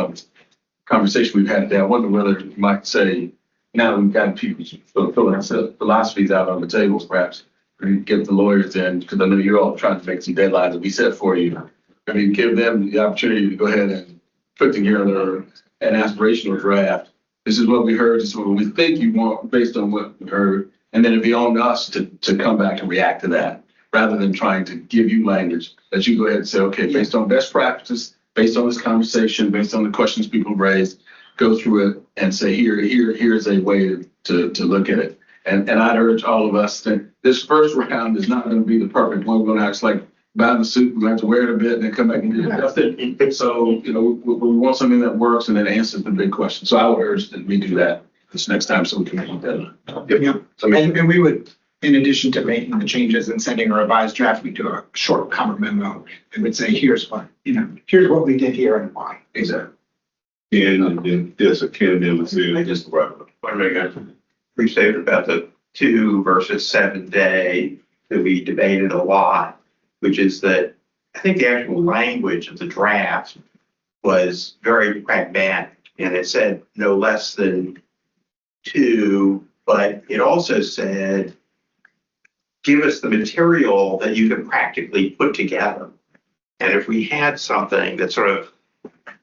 conversation we've had today. I wonder whether you might say, now we've got people filling philosophies out on the tables, perhaps, or get the lawyers in, because I know you're all trying to make some deadlines that we set for you. I mean, give them the opportunity to go ahead and put together an aspirational draft. This is what we heard, this is what we think you want based on what we heard. And then it'd be on us to come back and react to that, rather than trying to give you language that you go ahead and say, okay, based on best practices, based on this conversation, based on the questions people raised, go through it and say, here's a way to look at it. And I'd urge all of us that this first round is not going to be the perfect one. We're going to act like buy the suit, we're going to have to wear it a bit and then come back and adjust it. So, we want something that works and that answers the big question. So I would urge that we do that this next time so we can make that. And we would, in addition to making the changes and sending a revised draft, we do a short cover memo and would say, here's what we did here and why. Exactly. And then there's a Ken, let's see, I just want to make a brief statement about the 2 versus 7 day that we debated a lot, which is that I think the actual language of the draft was very pragmatic, and it said no less than 2, but it also said, give us the material that you can practically put together. And if we had something that sort of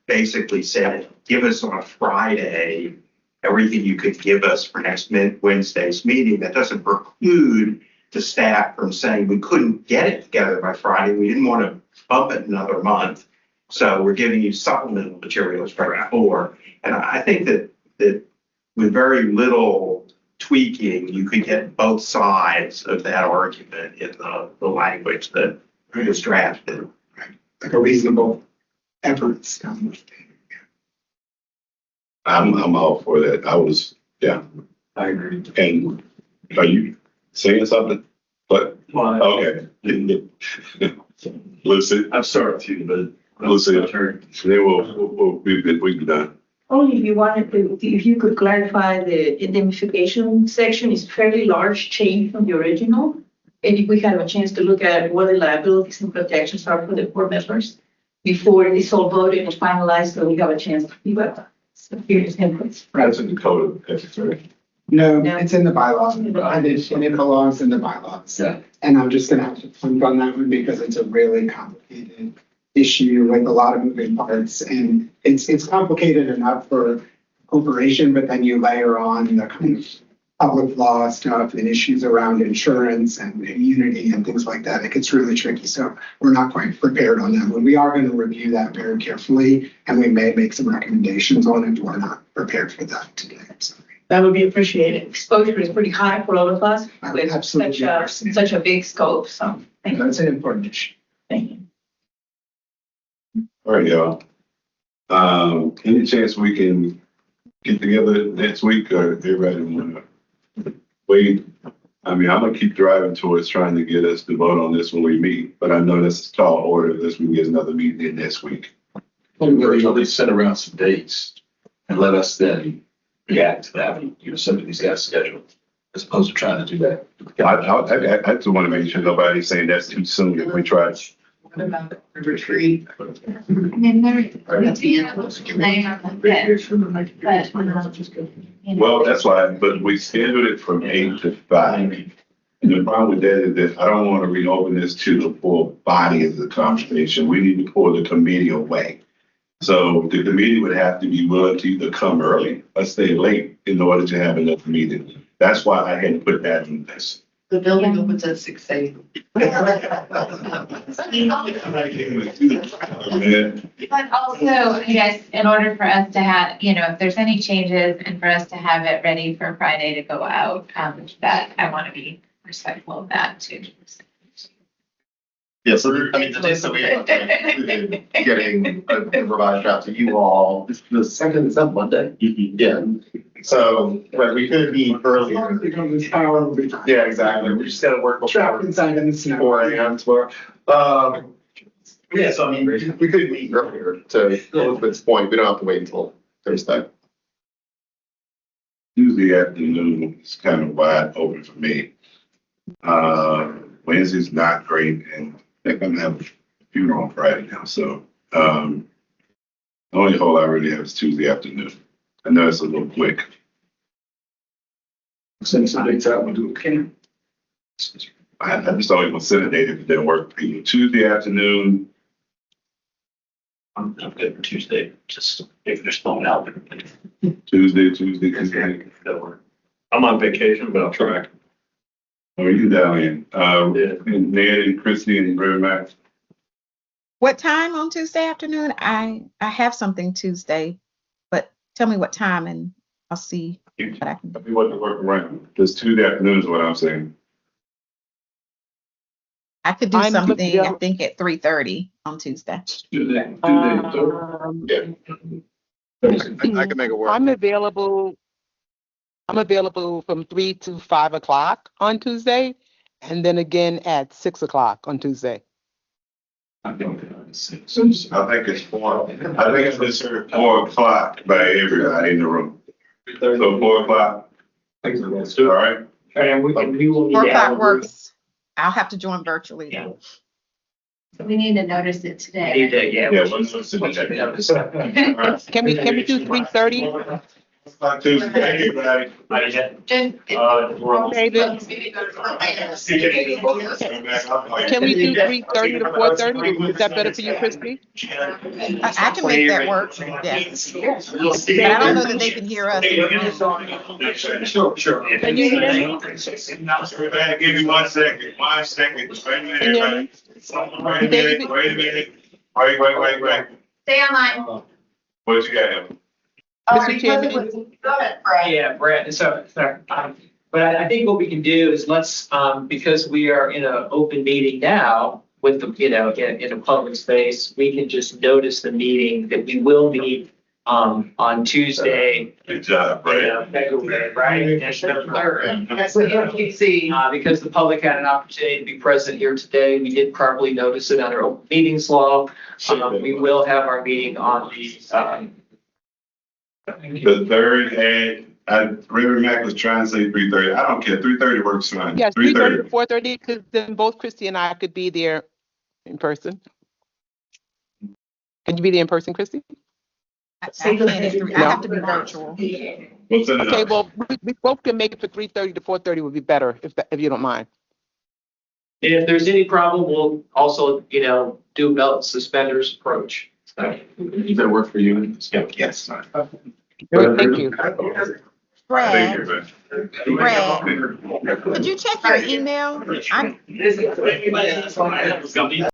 basically said, give us on a Friday everything you could give us for next Wednesday's meeting, that doesn't preclude the staff from saying we couldn't get it together by Friday. We didn't want to bump it another month. So we're giving you supplemental materials right before. And I think that that with very little tweaking, you could get both sides of that argument in the language that was drafted. Like a reasonable efforts. I'm all for that. Yeah. I agree. And are you saying something? But, Well, okay. Lucy, I'm sorry too, but. Lucy, then we can done. Only if you wanted to, if you could clarify the indemnification section is fairly large change from the original. And if we have a chance to look at what the liabilities and protections are for the board members before it is all voted and finalized, so we have a chance to give up. So here's inputs. That's in the code of ethics, right? No, No. it's in the bylaws, and it belongs in the bylaws. Yeah. And I'm just gonna have to punt on that one because it's a really complicated issue with a lot of moving parts. And it's complicated enough for corporation, but then you layer on the kind of public law stuff and issues around insurance and immunity and things like that. It gets really tricky. So we're not quite prepared on that one. We are going to review that very carefully and we may make some recommendations on it. We're not prepared for that today. I'm sorry. That would be appreciated. Exposure is pretty high for all of us I with absolutely understand. such a big scope. So thank you. That's an important issue. Thank you. All right, y'all. Any chance we can get together next week or everybody wanna wait? I mean, I'm gonna keep driving towards trying to get us to vote on this when we meet, but I know that's a tall order unless we get another meeting in next week. We'll at least send around some dates and let us then react to that, send these guys' schedule, as opposed to trying to do that. I just wanna make sure nobody's saying that's too soon if we try. What about the retreat? Well, that's why, but we scheduled it from 8 to 5. And the problem with that is that I don't want to reopen this to the full body of the conversation. We need to pull the committee away. So the committee would have to be willing to either come early or stay late in order to have another meeting. That's why I had to put that in this. The building opens at 6 a.m. But also, I guess, in order for us to have, if there's any changes and for us to have it ready for Friday to go out, that I want to be respectful of that too. Yeah, so the dates that we have, getting a revised draft to you all, the second, is that Monday? Yeah, so, right, we could be earlier. Yeah, exactly, we just gotta work Trapped before inside in the snow. 4 a.m. tomorrow. Yeah, so I mean, we could meet earlier to Elizabeth's point, we don't have to wait until Thursday. Tuesday afternoon is kind of wide open for me. Wednesday's not great, and I think I'm gonna have a funeral on Friday now, so the only hole I really have is Tuesday afternoon. I know it's a little quick. Send some dates out, we'll do it. I just don't even send a date if it didn't work for people. Tuesday afternoon, I'm good for Tuesday, just if there's phone out. Tuesday. I'm on vacation, but I'll try. Or you down in, and Ned and Christy and River Max. What time on Tuesday afternoon? I have something Tuesday, but tell me what time and I'll see what I can do. We want to work around. This Tuesday afternoon is what I'm saying. I could do I'm something, looking- I think at 3:30 on Tuesday. Tuesday. Yeah. I can make it work. I'm available from 3 to 5 o'clock on Tuesday, and then again at 6 o'clock on Tuesday. I think it's 4. I think it's considered 4 o'clock by everybody in the room. So 4 o'clock. All right. And we will need 4 to have o'clock a works. I'll have to join virtually Yeah. though. So we need to notice it We need today. to, yeah. Yeah, let's listen to that. Can we do 3:30? Tuesday, thank you, everybody. Jen, David, can we do 3:30 to 4:30? Is that better for you, Christy? I can make that work, yes. But I don't know that they can hear us. Sure. Can you hear me? Everybody, give me 1 second. 1 second. Wait a minute, Can you hear everybody. me? Wait a minute. Wait. stay online. What you got? Mr. Chairman. Go ahead, Brad. Yeah, Brad, sorry. But I think what we can do is let's, because we are in an open meeting now with the, in a public space, we can just notice the meeting that we will meet on Tuesday. Good job, Brad. February, right? That's what MPC. Because the public had an opportunity to be present here today, we did properly notice it under open meetings law. We will have our meeting on The third Reverend Mack was trying to say 3:30. I don't care. 3:30 works fine. Yes, 3:30 to 4:30, because then both Christy and I could be there in person. Can you be there in person, Christy? I can't at 3. I have to be virtual. We'll send it Okay, out. well, we both can make it for 3:30 to 4:30 would be better, if you don't mind. And if there's any problem, we'll also, do belt and suspenders approach. So, Does that work for you? Yes. Thank you. Brad, Brad. Brad, could you check your email?